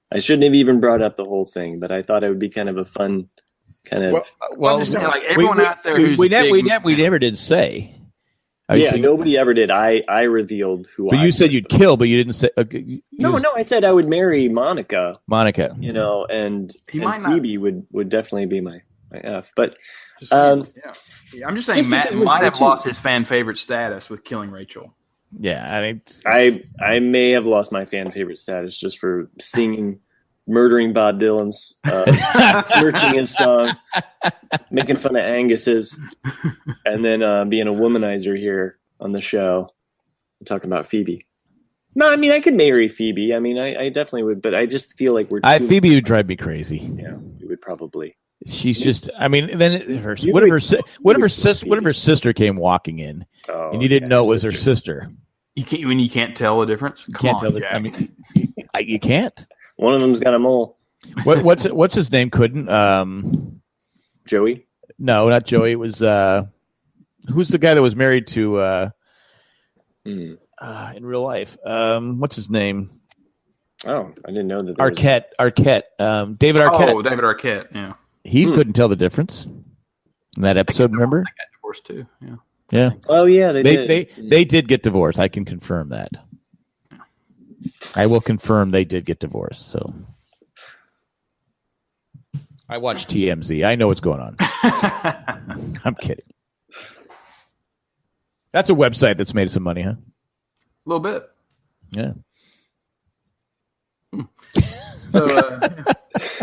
I shouldn't have even brought up the whole thing, but I thought it would be kind of a fun kind of. Well, like everyone out there who's we never did say. Nobody ever did. I revealed who. But you said you'd kill, but you didn't say. No, I said I would marry Monica. Monica, and Phoebe would definitely be my F. But I'm just saying Matt might have lost his fan favorite status with killing Rachel. Yeah, I mean, I may have lost my fan favorite status just for singing, murdering Bob Dylan's, searching his song, making fun of Angus's, and then being a womanizer here on the show, talking about Phoebe. No, I mean I could marry Phoebe. I mean I definitely would, but I just feel like Phoebe would drive me crazy. Yeah, we would probably. She's just. I mean, then what if her sister came walking in, and you didn't know it was her sister? You can't tell the difference. Jack. I mean, you can't. One of them's got a mole. What's his name? Couldn't Joey? No, not Joey. It was who's the guy that was married to in real life? What's his name? Oh, I didn't know that. Arquette. David Arquette. Oh, David Arquette. Yeah. He couldn't tell the difference in that episode. Remember? They got divorced too. Yeah. Yeah. Oh yeah, they did. They did get divorced. I can confirm that. I will confirm they did get divorced. So I watch TMZ. I know what's going on. I'm kidding. That's a website that's made some money, huh? A little bit. Yeah. So,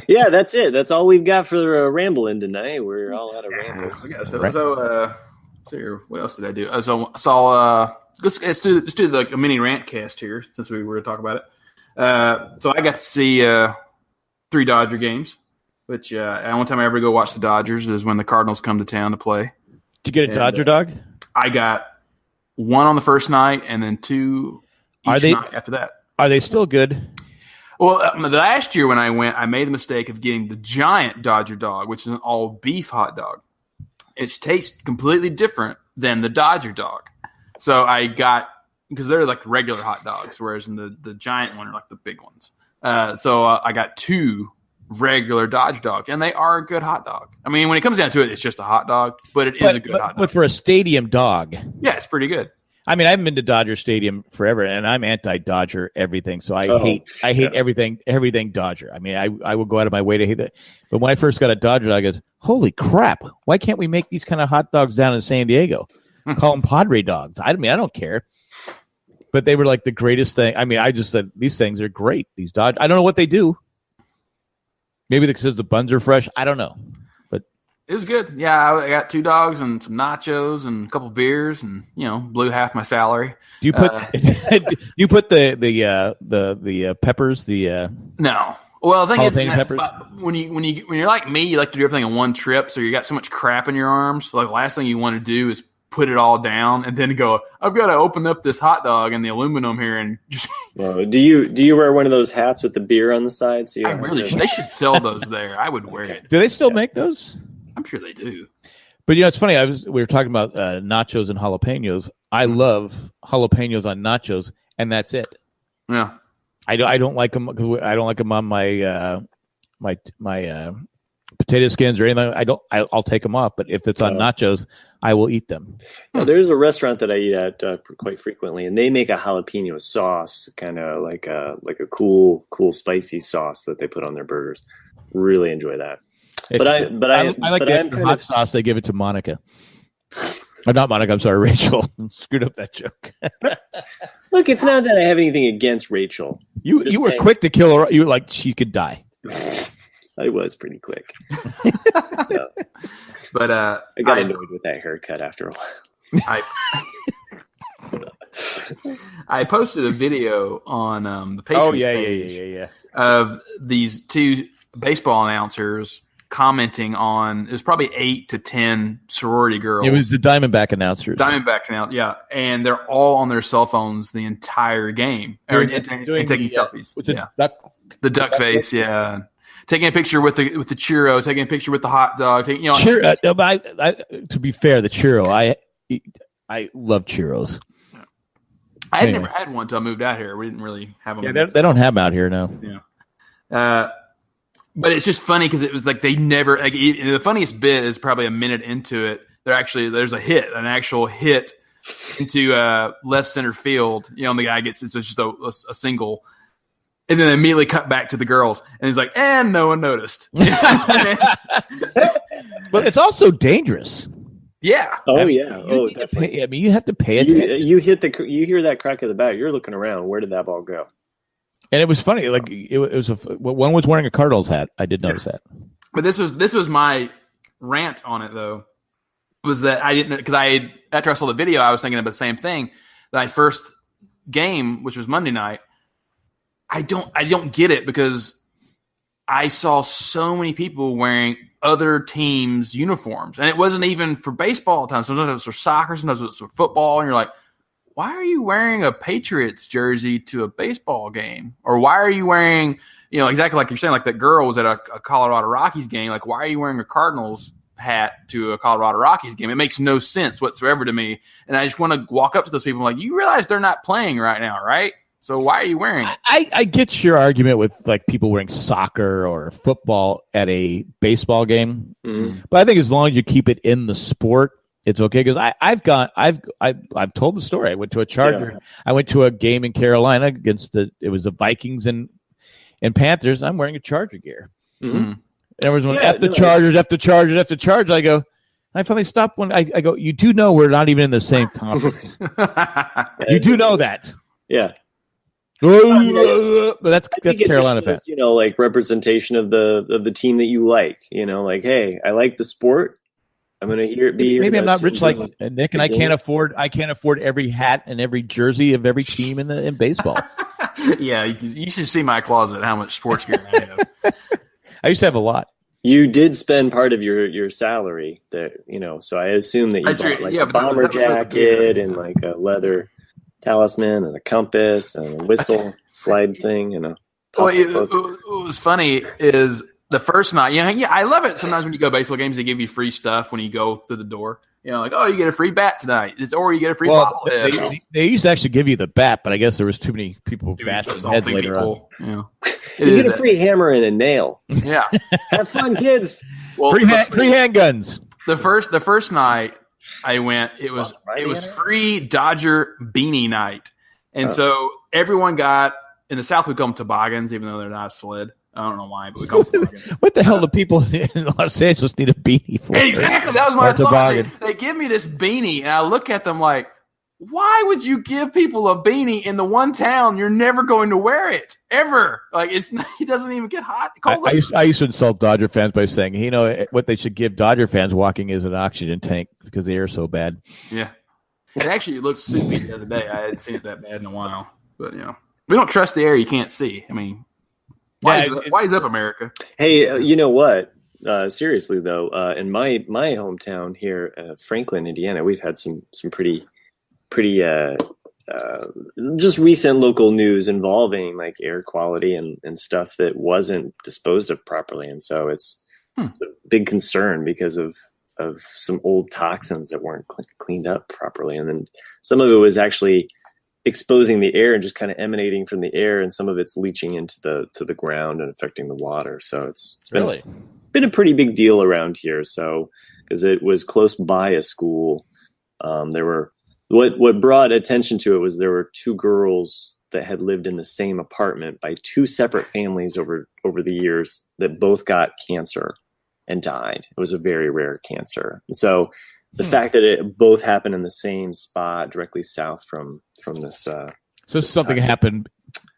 yeah, that's it. That's all we've got for rambling tonight. We're all out of rambles. So, what else did I do? Let's do like a mini rant cast here since we were talking about it. So I got to see 3 Dodger games, which the only time I ever go watch the Dodgers is when the Cardinals come to town to play. Did you get a Dodger dog? I got 1 on the first night and then 2 each night after that. Are they still good? Well, last year when I went, I made the mistake of getting the giant Dodger dog, which is an all beef hot dog. It tastes completely different than the Dodger dog. So I got, because they're like regular hot dogs, whereas in the giant one are like the big ones. So I got 2 regular Dodger dog, and they are a good hot dog. I mean, when it comes down to it, it's just a hot dog, but it is a good hot dog. But for a stadium dog. Yeah, it's pretty good. I mean, I haven't been to Dodger Stadium forever, and I'm anti-Dodger everything. So I hate everything Dodger. I mean, I will go out of my way to hate that. But when I first got a Dodger dog, I go, holy crap! Why can't we make these kind of hot dogs down in San Diego? Call them Padre dogs. I mean, I don't care. But they were like the greatest thing. I mean, I just said these things are great. These Dodger. I don't know what they do. Maybe because the buns are fresh. I don't know. It was good. Yeah, I got 2 dogs and some nachos and a couple beers, and blew half my salary. Do you put you put the peppers? No. Well, the thing is, peppers? when you're like me, you like to do everything in one trip. So you got so much crap in your arms. Like the last thing you want to do is put it all down and then go, I've got to open up this hot dog and the aluminum here and. Well, do you wear one of those hats with the beer on the side? So they should sell those there. I would wear it. Do they still make those? I'm sure they do. But it's funny. We were talking about nachos and jalapenos. I love jalapenos on nachos, and that's it. Yeah, I don't like them because I don't like them on my my potato skins or anything. I'll take them off. But if it's on nachos, I will eat them. Yeah, there's a restaurant that I eat at quite frequently, and they make a jalapeno sauce, kind of like a cool spicy sauce that they put on their burgers. Really enjoy that. I like the hot sauce. They give it to Monica. Not Monica. I'm sorry, Rachel. Screwed up that joke. Look, it's not that I have anything against Rachel. You were quick to kill her. You were like, she could die. I was pretty quick. Yeah. But I got annoyed with that haircut after a while. I posted a video on the Patriots page of these two baseball announcers commenting on, it was probably 8 to 10 sorority girls. It was the Diamondback announcers. Diamondbacks announcers, yeah. And they're all on their cell phones the entire game. And taking selfies. The duck face, yeah. Taking a picture with the churro, taking a picture with the hot dog. To be fair, the churro, I love churros. I had never had one until I moved out here. We didn't really have them. Yeah, they don't have them out here now. Yeah. But it's just funny because it was like they never. Like, the funniest bit is probably a minute into it. There's an actual hit into left center field. And the guy gets it's just a single. And then immediately cut back to the girls. And he's like, and no one noticed. But it's also dangerous. Yeah. Definitely. You have to pay attention. You hear that crack of the bat. You're looking around. Where did that ball go? And it was funny. Like it was one was wearing a Cardinals hat. I did notice that. But this was my rant on it though. Was that I didn't, because after I saw the video, I was thinking about the same thing. My first game, which was Monday night, I don't get it because I saw so many people wearing other teams' uniforms. And it wasn't even for baseball all the time. Sometimes it was for soccer, sometimes it was for football. And you're like, why are you wearing a Patriots jersey to a baseball game? Or why are you wearing, exactly like you're saying, like that girl was at a Colorado Rockies game. Like, why are you wearing a Cardinals hat to a Colorado Rockies game? It makes no sense whatsoever to me. And I just want to walk up to those people and like, you realize they're not playing right now, right? So why are you wearing it? I get your argument with like people wearing soccer or football at a baseball game, but I think as long as you keep it in the sport, it's okay. Because I've told the story. I went to a Charger. Yeah. I went to a game in Carolina against it was the Vikings and Panthers. I'm wearing a Charger gear. Mm-hmm. And everyone's going, F the Chargers. I go. I finally stopped when I go. You do know we're not even in the same conference. You do know that. Yeah. But that's Carolina fan. Like representation of the team that you like. Like, hey, I like the sport. I'm going to hear it be. Maybe I'm not rich like Nick, and I can't afford every hat and every jersey of every team in baseball. Yeah, you should see my closet. How much sports gear I have. I used to have a lot. You did spend part of your salary there, So I assume that you bought like a bomber jacket and like a leather talisman and a compass and a whistle slide thing, What was funny is the first night, I love it. Sometimes when you go to baseball games, they give you free stuff when you go through the door. Like, oh, you get a free bat tonight, or you get a free bobblehead. They used to actually give you the bat, but I guess there was too many people bashing heads later on. You get a free hammer and a nail. Yeah, have fun, kids. Well, free handguns. The first night I went, it was free Dodger beanie night, and so everyone got, in the South we call them toboggans, even though they're not a sled. I don't know why, but we call them toboggans. What the hell do people in Los Angeles need a beanie for? Exactly, that was my thought. They give me this beanie, and I look at them like, why would you give people a beanie in the one town you're never going to wear it ever? Like it doesn't even get hot. I used to insult Dodger fans by saying, what they should give Dodger fans walking is an oxygen tank because the air's so bad. Yeah, it actually looked soupy the other day. I hadn't seen it that bad in a while, but we don't trust the air you can't see. I mean, why is up, America? Hey, you know what? Seriously though, in my hometown here, Franklin, Indiana, we've had some pretty just recent local news involving like air quality and stuff that wasn't disposed of properly. And so it's a big concern because of some old toxins that weren't cleaned up properly. And then some of it was actually exposing the air and just kind of emanating from the air, and some of it's leaching into the ground and affecting the water. So it's been a pretty big deal around here. So, because it was close by a school, there were, what brought attention to it was there were two girls that had lived in the same apartment by two separate families over the years that both got cancer and died. It was a very rare cancer. And so the fact that it both happened in the same spot directly south from this So something happened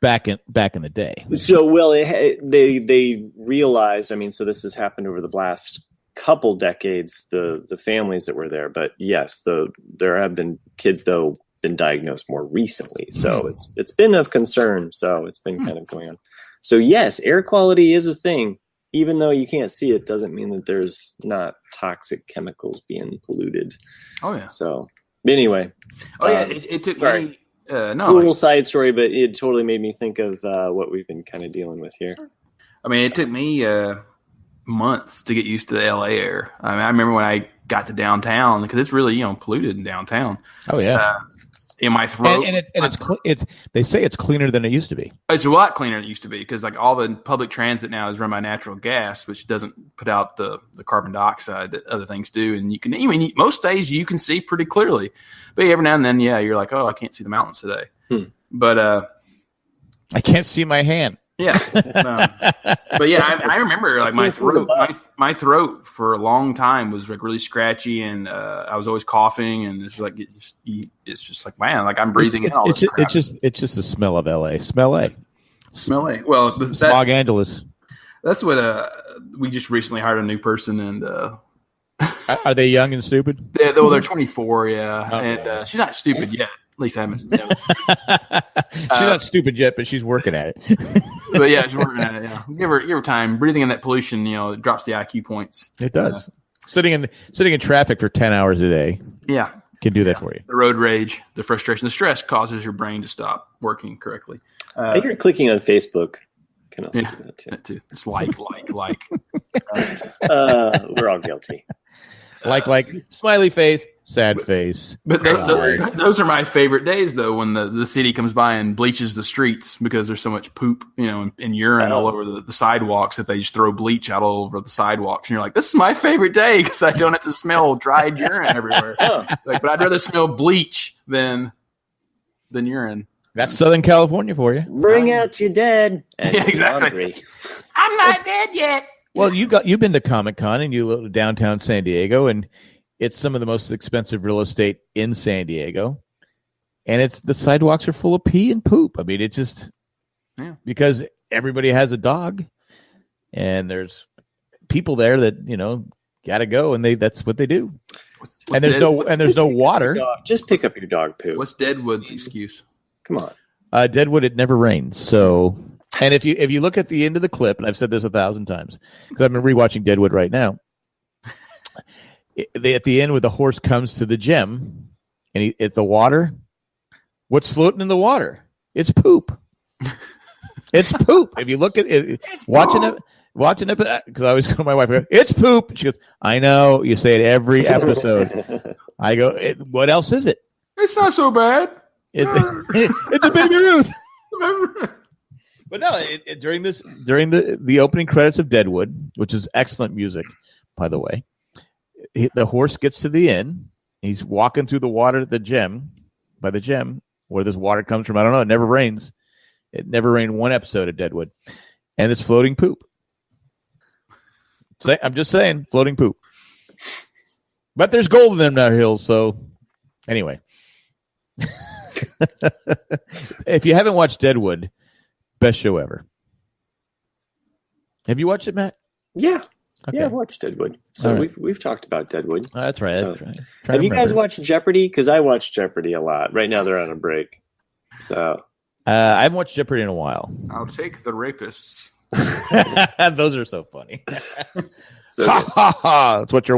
back in the day. So, well, they realized. I mean, so this has happened over the last couple decades. The families that were there, but yes, there have been kids though been diagnosed more recently. So it's been of concern. So it's been kind of going on. So yes, air quality is a thing. Even though you can't see it, doesn't mean that there's not toxic chemicals being polluted. Oh yeah. So anyway. Oh yeah, it took me. Total side story, but it totally made me think of what we've been kind of dealing with here. I mean, it took me months to get used to the LA air. I mean, I remember when I got to downtown because it's really polluted in downtown. Oh yeah. In my throat, it's they say it's cleaner than it used to be. It's a lot cleaner than it used to be because like all the public transit now is run by natural gas, which doesn't put out the carbon dioxide that other things do. And you can most days you can see pretty clearly, but every now and then, you're like, oh, I can't see the mountains today. But I can't see my hand. Yeah, but yeah, I remember like my throat for a long time was like really scratchy, and I was always coughing, and it's like it's just like man, like I'm breathing in all this crap. It's just the smell of LA. Smell A. Well, Smog Angeles. That's what we just recently hired a new person, and are they young and stupid? They're 24, yeah, okay. And she's not stupid yet. At least I haven't. She's not stupid yet, but she's working at it. But yeah, she's working at it. Yeah, give her time. Breathing in that pollution, it drops the IQ points. It does. Sitting in traffic for 10 hours a day. Yeah, can do that for you. The road rage, the frustration, the stress causes your brain to stop working correctly. I hear clicking on Facebook can also do that too. It's like. We're all guilty. Like smiley face, sad face. But those are my favorite days, though, when the city comes by and bleaches the streets because there's so much poop, and urine all over the sidewalks that they just throw bleach out all over the sidewalks. And you're like, this is my favorite day because I don't have to smell dried urine everywhere. But I'd rather smell bleach than urine. That's Southern California for you. Bring out your dead. Yeah, exactly. I'm not dead yet. Well, you've been to Comic-Con and you live in downtown San Diego, and it's some of the most expensive real estate in San Diego, and the sidewalks are full of pee and poop. I mean, it's just because everybody has a dog, and there's people there that got to go, and that's what they do. There's no water. Just pick up your dog poo. What's Deadwood's excuse? Come on, Deadwood. It never rains, so. And if you look at the end of the clip, and I've said this 1,000 times because I've been rewatching Deadwood right now. At the end, where the horse comes to the gem, and it's the water. What's floating in the water? It's poop. It's poop. If you look at it, watching it, because I always go to my wife, I go, it's poop. And she goes, I know. You say it every episode. I go, what else is it? It's not so bad. It's a Baby Ruth. But no, during the opening credits of Deadwood, which is excellent music, by the way, the horse gets to the inn. He's walking through the water at the gem, where this water comes from. I don't know. It never rains. It never rained one episode of Deadwood, and it's floating poop. I'm just saying, floating poop. But there's gold in them now hills. So anyway, if you haven't watched Deadwood. Best show ever. Have you watched it, Matt? Yeah. Okay. Yeah, I've watched Deadwood. So we've talked about Deadwood. Oh, that's right. So, have you guys watched Jeopardy? Because I watch Jeopardy a lot. Right now they're on a break. So I haven't watched Jeopardy in a while. I'll take the rapists. Those are so funny. Ha ha ha! It's what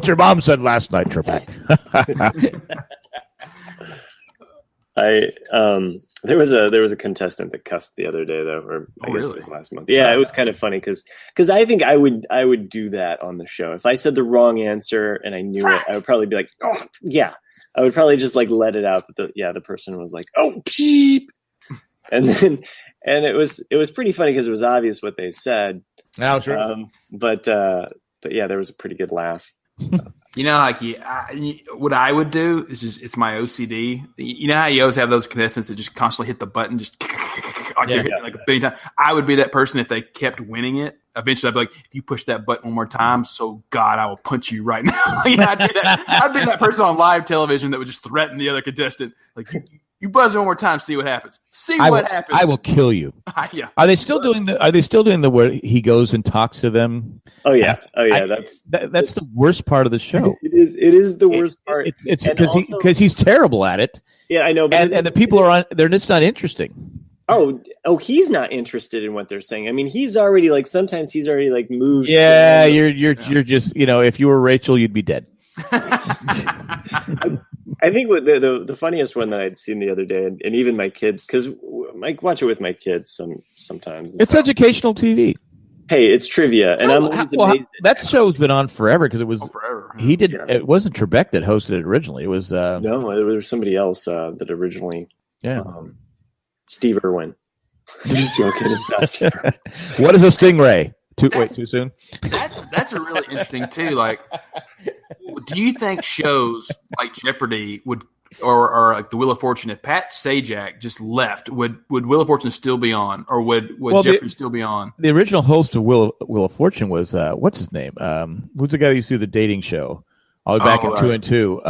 your mom said last night, Trebek. There was a contestant that cussed the other day though, or I guess it was last month. Yeah, it was kind of funny because I think I would do that on the show if I said the wrong answer and I knew it. I would probably be like, oh yeah. I would probably just like let it out. But the person was like, oh peep, and it was pretty funny because it was obvious what they said. Oh, sure. But yeah, there was a pretty good laugh. What I would do is it's my OCD. You know how you always have those contestants that just constantly hit the button, just like they're hitting like a billion times. I would be that person if they kept winning it. Eventually, I'd be like, if you push that button one more time, so God, I will punch you right now. I'd be that person on live television that would just threaten the other contestant. Like, You buzz one more time, see what happens. What happens. I will kill you. Yeah. Are they still doing the where he goes and talks to them? Oh yeah. That's the worst part of the show. It is the worst part. It's because he's terrible at it. Yeah, I know. But and the people they're just not interesting. Oh, he's not interested in what they're saying. I mean, he's already sometimes he's already moved. Yeah, you're just if you were Rachel, you'd be dead. I think what the funniest one that I'd seen the other day, and even my kids, because I watch it with my kids sometimes. It's educational TV. Hey, it's trivia, and I'm always amazed. That show's been on forever because it was forever. He did. Yeah. It wasn't Trebek that hosted it originally. It was no, it was somebody else that originally. Yeah, Steve Irwin. I'm just joking. It's not Steve Irwin. What is a stingray? Too soon. That's a really interesting too. Like, do you think shows like Jeopardy would, or like the Wheel of Fortune, if Pat Sajak just left, would Wheel of Fortune still be on, or would Jeopardy still be on? The original host of Wheel of Fortune was what's his name? Who's the guy that used to do the dating show? All the way back in 2 and 2.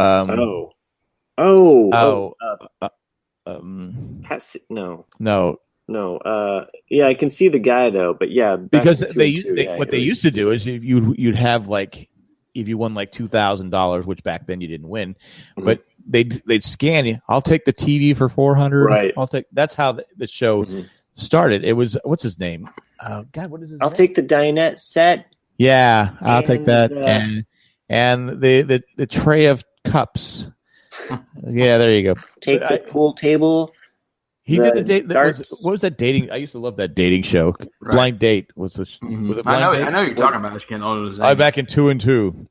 No. Yeah, I can see the guy though, but yeah, because they used to do is you'd have if you won $2,000, which back then you didn't win, but they'd scan you. I'll take the TV for $400. Right. That's how the show started. It was what's his name? God, what is his name? I'll take the dinette set. Yeah, I'll take that and the tray of cups. Yeah, there you go. Take the pool table. He did the date. What was that dating? I used to love that dating show. Right. Blind Date was the. Was it Blind Date? I know you're talking about. I just can't know his name. I'm back in 2 and 2.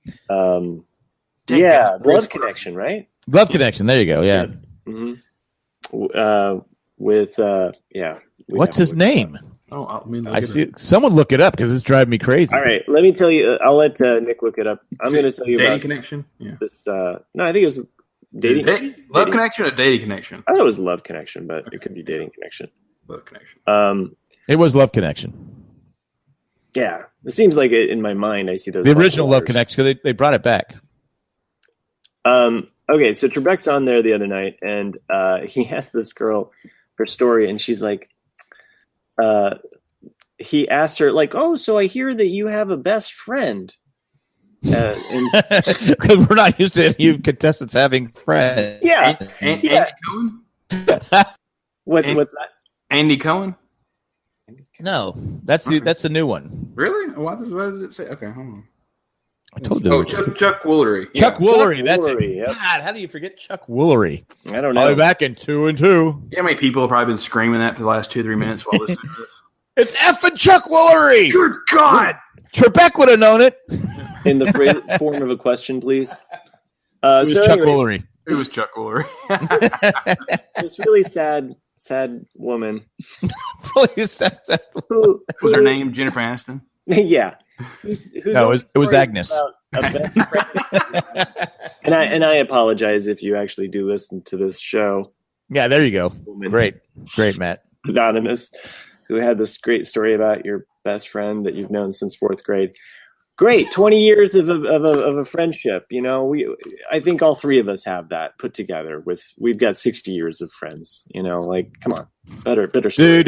Yeah, Love Connection, right? Love Connection. There you go. Yeah. What's his name? I see. Someone look it up because it's driving me crazy. All right, let me tell you. I'll let Nick look it up. I'm going to tell you Dating about Connection. Yeah. This. No, I think it was. Love Connection or Dating Connection? I thought it was Love Connection, but it could be Dating Connection. Love Connection. It was Love Connection. Yeah, it seems like in my mind I see those. The original Love Connection because they brought it back. Okay, so Trebek's on there the other night, and he asked this girl her story, and she's like, he asked her "Oh, so I hear that you have a best friend." Because we're not used to you contestants having friends. Yeah. Andy Cohen? What's that? Andy Cohen? No, that's the new one. Really? What does it say? Okay, hold on. I told you. Chuck Woolery. Chuck Woolery. That's Woolery, it. Yep. God, how do you forget Chuck Woolery? I don't know. I'll be back in 2 and 2. Yeah, how many people have probably been screaming that for the last 2-3 minutes while listening to this? It's effing Chuck Woolery. Good God. Trebek would have known it. In the form of a question, please. It was Chuck Woolery. It was Chuck Woolery. This really sad woman. Really sad. Who was her name? Jennifer Aniston? Yeah. No, it was Agnes. And I apologize if you actually do listen to this show. Yeah, there you go. Woman. Great, Matt. Anonymous, who had this great story about your best friend that you've known since 4th grade. Great, 20 years of a friendship. I think all three of us have that put together. We've got 60 years of friends. Come on, better story.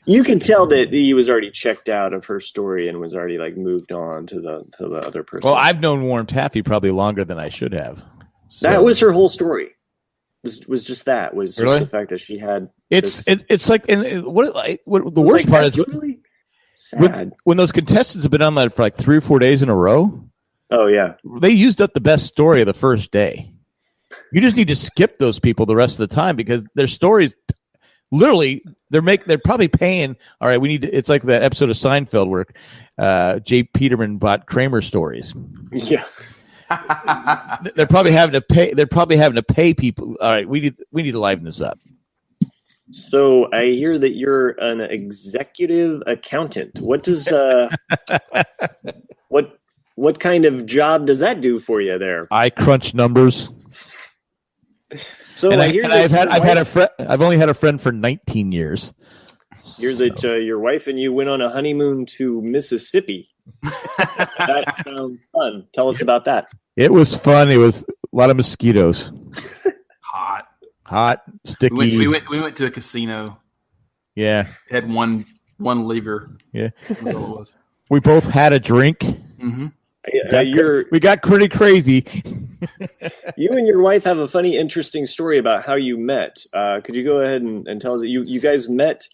You can tell that he was already checked out of her story and was already moved on to the other person. Well, I've known Warren Taffy probably longer than I should have. So. That was her whole story. Was just that. Was just the fact that she had. It's like, and what the worst part is. Really sad. When those contestants have been on that for 3 or 4 days in a row. Oh yeah, they used up the best story of the first day. You just need to skip those people the rest of the time because their stories, literally, they're probably paying. All right, we need to. It's like that episode of Seinfeld where Jay Peterman bought Kramer stories. Yeah, they're probably having to pay. They're probably having to pay people. All right, we need to liven this up. So I hear that you're an executive accountant. What does what kind of job does that do for you there? I crunch numbers. So I've only had a friend for 19 years. Hear that your wife and you went on a honeymoon to Mississippi. That sounds fun. Tell us about that. It was fun. It was a lot of mosquitoes. hot, sticky. We went to a casino. Yeah. Had one lever. Yeah. That's all it was. We both had a drink. Mm-hmm. We got pretty crazy. You and your wife have a funny, interesting story about how you met. Could you go ahead and tell us that you guys met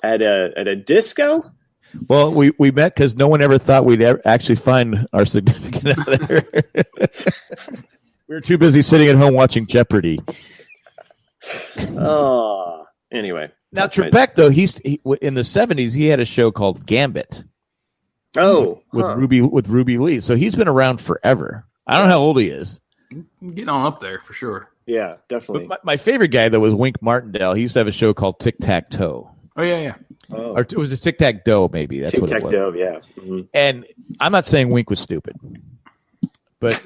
at a disco? Well, we met because no one ever thought we'd actually find our significant other. We were too busy sitting at home watching Jeopardy. Oh, anyway. Now Trebek, though, he in the 70s he had a show called Gambit. Oh, with Ruby Lee. So he's been around forever. I don't know how old he is. Getting on up there for sure. Yeah, definitely. But my favorite guy though was Wink Martindale. He used to have a show called Tic Tac Toe. Oh yeah. Oh. Or it was a Tic Tac Doe, maybe. That's what it was. Tic Tac Doe, yeah. Mm-hmm. And I'm not saying Wink was stupid, but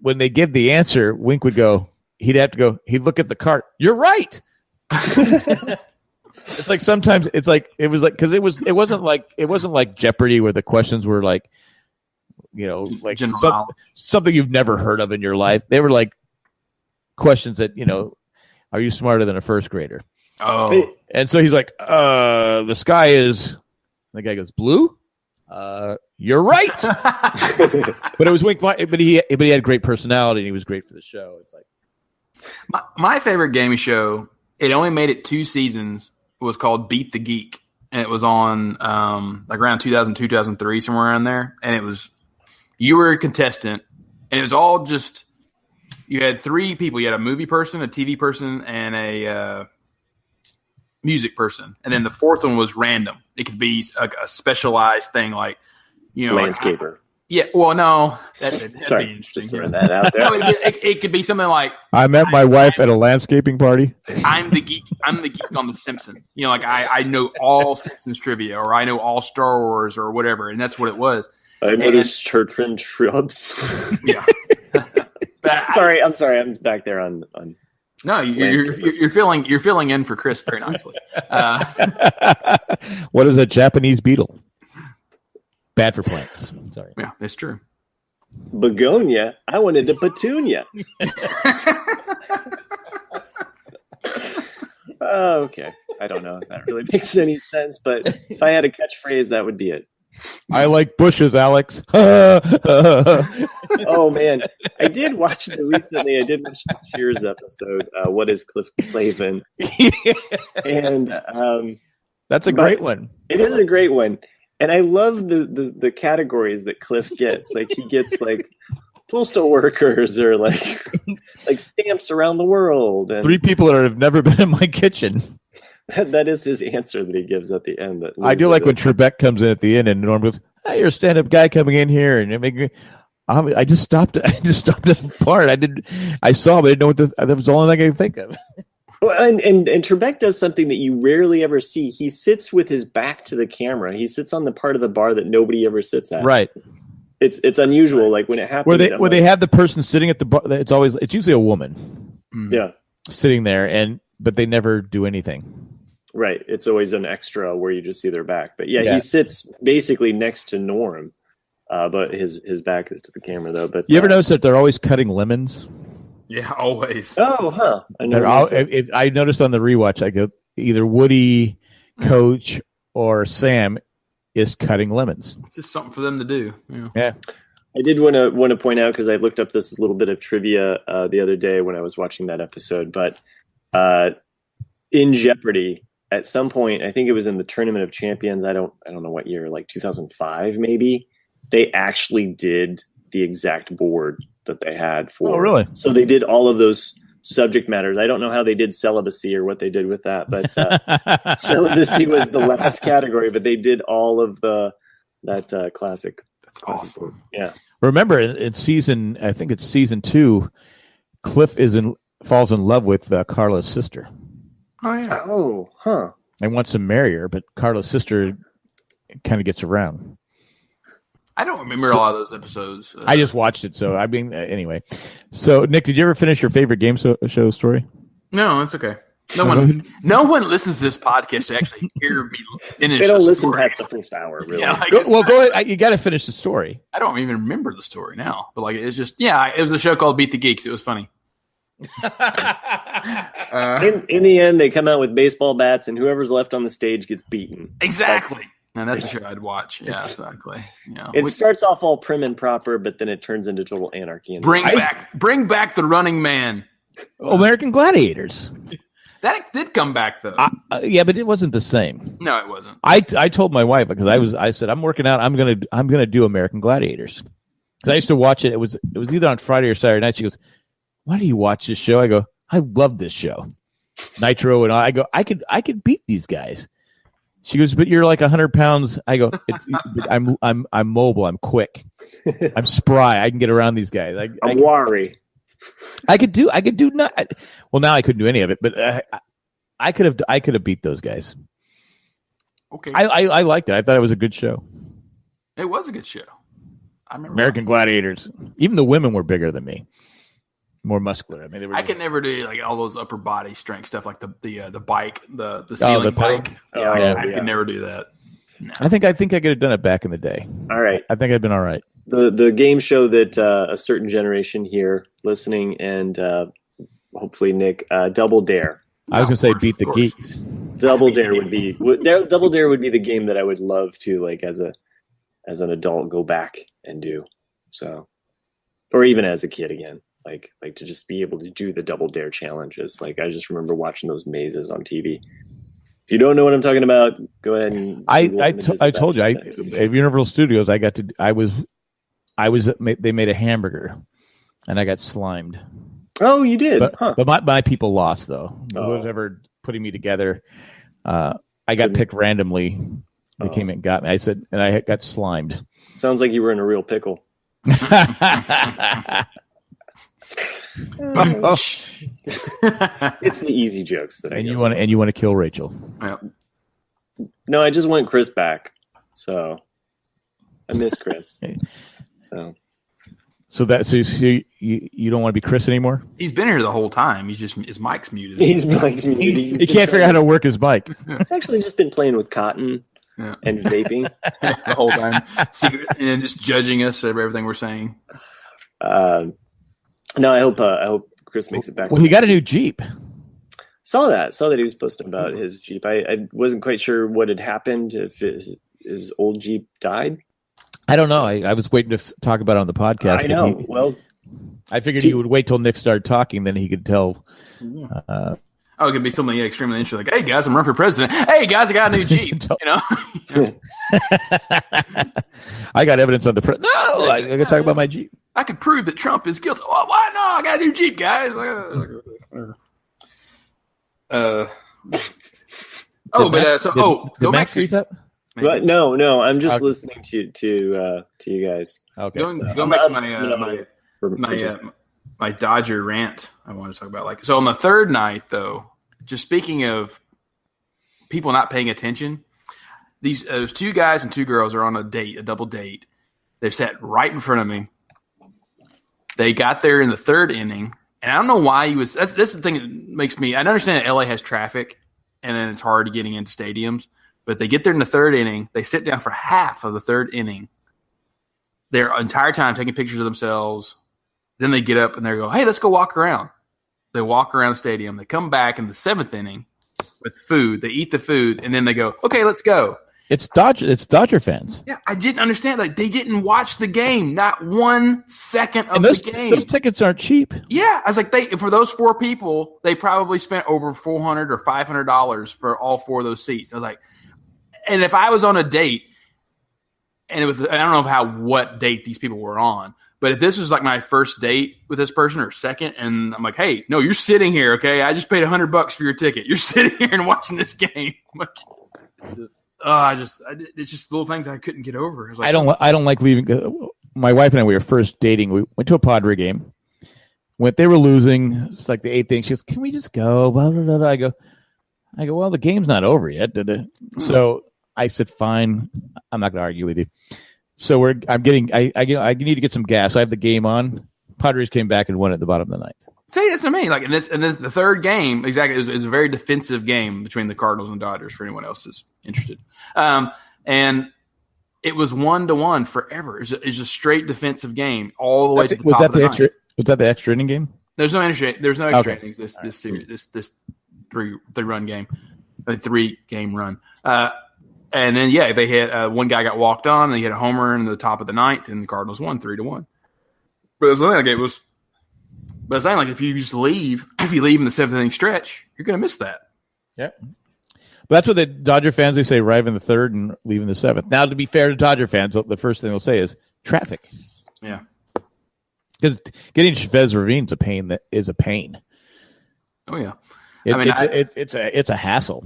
when they give the answer, Wink would go. He'd have to go. He'd look at the cart. You're right. It's like sometimes it's like it was like because it wasn't like Jeopardy where the questions were like, like something you've never heard of in your life. They were like questions that are you smarter than a first grader? Oh, and so he's like, the sky is. The guy goes blue. You're right. But it was Wink. But he had great personality and he was great for the show. It's like my favorite gaming show. It only made it 2 seasons. It was called Beat the Geek, and it was on like around 2002, 2003, somewhere around there. And it was you were a contestant, and it was all just you had 3 people. You had a movie person, a TV person, and a music person, and then the 4th one was random. It could be a specialized thing, like landscaper. Yeah, well, no, that'd Sorry, be interesting. just throwing that out there. No, it could be something like I met my wife at a landscaping party. I'm the geek on The Simpsons. Like I know all Simpsons trivia, or I know all Star Wars, or whatever, and that's what it was. I noticed church shrubs. Yeah. I'm sorry. I'm back there on. No, you're filling in for Chris very nicely. What is a Japanese beetle? Bad for plants. Sorry. Yeah, that's true. Begonia. I wanted a petunia. Okay. I don't know if that really makes any sense, but if I had a catchphrase, that would be it. I like bushes, Alex. Oh man, I did watch the Cheers episode. What is Cliff Clavin? And that's a great one. It is a great one, and I love the categories that Cliff gets. Like he gets like postal workers or like stamps around the world. And 3 people that have never been in my kitchen. That is his answer that he gives at the end. I do like when Trebek comes in at the end and Norm goes, "Hey, you're a stand-up guy coming in here," and it made me. I just stopped. I just stopped at the part. I saw, but I didn't know what that was the only thing I could think of. Well, and Trebek does something that you rarely ever see. He sits with his back to the camera. He sits on the part of the bar that nobody ever sits at. Right. It's unusual. Like when it happens, where they have the person sitting at the bar. It's usually a woman. Yeah. Sitting there, but they never do anything. Right. It's always an extra where you just see their back. But yeah. He sits basically next to Norm, but his back is to the camera though. But you ever notice that they're always cutting lemons? Yeah, always. Oh, huh. I noticed on the rewatch, I go either Woody, Coach, or Sam is cutting lemons. Just something for them to do. Yeah. I did want to point out because I looked up this little bit of trivia the other day when I was watching that episode, but in Jeopardy. At some point, I think it was in the Tournament of Champions. I don't know what year, like 2005, maybe. They actually did the exact board that they had for. Oh, really? So they did all of those subject matters. I don't know how they did celibacy or what they did with that, but celibacy was the last category. But they did all of that classic. That's awesome. Board. Yeah. Remember, in season 2, Cliff falls in love with Carla's sister. Oh, yeah. Oh, huh. And wants to marry her, but Carla's sister kind of gets around. I don't remember a lot of those episodes. I just watched it, so I mean, anyway. So, Nick, did you ever finish your favorite game show story? No, it's okay. No one listens to this podcast to actually hear me finish. They don't listen past the first hour, really. Yeah, go ahead. You got to finish the story. I don't even remember the story now, but it's just it was a show called Beat the Geeks. It was funny. In the end, they come out with baseball bats, and whoever's left on the stage gets beaten. Exactly. And that's a show I'd watch. Yeah, exactly. It starts off all prim and proper, but then it turns into total anarchy. Bring back the Running Man. American Gladiators. That did come back though. Yeah, but it wasn't the same. No, it wasn't. I told my wife because I said I'm working out. I'm gonna do American Gladiators because I used to watch it. It was either on Friday or Saturday night. She goes, "Why do you watch this show?" I go, "I love this show, Nitro." And I go, I could beat these guys." She goes, "But you're like 100 pounds." I go, I'm mobile. I'm quick. I'm spry. I can get around these guys. I'm wary. I could do not. Well, now I couldn't do any of it, but I could have beat those guys. Okay, I liked it. I thought it was a good show. It was a good show. I remember American Gladiators. Even the women were bigger than me, more muscular. I mean, I could never do like all those upper body strength stuff, like the bike, the ceiling bike. I could never do that. No. I think I could have done it back in the day. All right, I think I'd been all right. The game show that a certain generation here listening and hopefully Nick Double Dare. I was going to say beat the geeks. Double Dare would be the game that I would love to like as an adult go back and do. So, or even as a kid again, like to just be able to do the Double Dare challenges. Like I just remember watching those mazes on TV. If you don't know what I'm talking about, go ahead and I told you at Universal Studios they made a hamburger and I got slimed. Oh, you did? But my people lost though. Who was ever putting me together? I got picked randomly. They came and got me. I said, and I got slimed. Sounds like you were in a real pickle. It's the easy jokes that you want to kill Rachel. Yeah. No, I just want Chris back. So I miss Chris. So you don't want to be Chris anymore? He's been here the whole time. His mic's muted. His mic's muted. He can't figure out how to work his mic. He's actually just been playing with cotton and vaping the whole time, and just judging us for everything we're saying. No, I hope Chris makes it back. Well, he got a new Jeep. Saw that he was posting about his Jeep. I wasn't quite sure what had happened, if his old Jeep died. I don't know. I was waiting to talk about it on the podcast. I know. I figured he would wait till Nick started talking, then he could tell. It could be something extremely interesting. Like, hey guys, I'm running for president. Hey guys, I got a new Jeep. I got evidence on the No, I can talk about my Jeep. I could prove that Trump is guilty. Oh, why no? I got a new Jeep, guys. Go back to But no, I'm just listening to you guys. Okay. Going back to my Dodger rant, I want to talk about so on the third night though. Just speaking of people not paying attention, those two guys and two girls are on a double date. They've sat right in front of me. They got there in the third inning, and I don't know why he was. That's the thing that makes me. I understand that LA has traffic, and then it's hard getting into stadiums. But they get there in the third inning. They sit down for half of the third inning. Their entire time taking pictures of themselves. Then they get up and they go, "Hey, let's go walk around." They walk around the stadium. They come back in the seventh inning with food. They eat the food, and then they go, "Okay, let's go." It's Dodger fans. Yeah, I didn't understand. They didn't watch the game. Not 1 second of the game. Those tickets aren't cheap. Yeah, I was like, for those four people, they probably spent over $400 or $500 for all four of those seats. I was like, and if I was on a date, and I don't know what date these people were on, but if this was like my first date with this person or second, and I'm like, hey, no, you're sitting here, okay? I just paid $100 for your ticket. You're sitting here and watching this game. It's just little things I couldn't get over. I don't like leaving. My wife and I, we were first dating. We went to a Padre game. They were losing. It's like the eighth inning. She goes, "Can we just go?" Blah, blah, blah, blah. I go, well, the game's not over yet. So I said, fine. I'm not going to argue with you. So I need to get some gas. So I have the game on. Padres came back and won at the bottom of the ninth. See, that's what I mean. And then the third game, exactly, is a very defensive game between the Cardinals and Dodgers for anyone else that's interested. And it was 1-1 forever. It's a straight defensive game all the way to the top of the ninth. Was that the extra inning game? There's no extra innings this Right. series, this three-run game, a 3-game run. And then they had one guy got walked on, and he hit a homer in the top of the ninth, and the Cardinals won 3-1. But it was but it's like if you leave in the 7th inning stretch, you're going to miss that. Yeah. But that's what the Dodger fans, they say, arrive in the 3rd and leave in the 7th. Now, to be fair to Dodger fans, the first thing they'll say is traffic. Yeah. Because getting Chavez Ravine is a pain. Oh yeah. It's a hassle.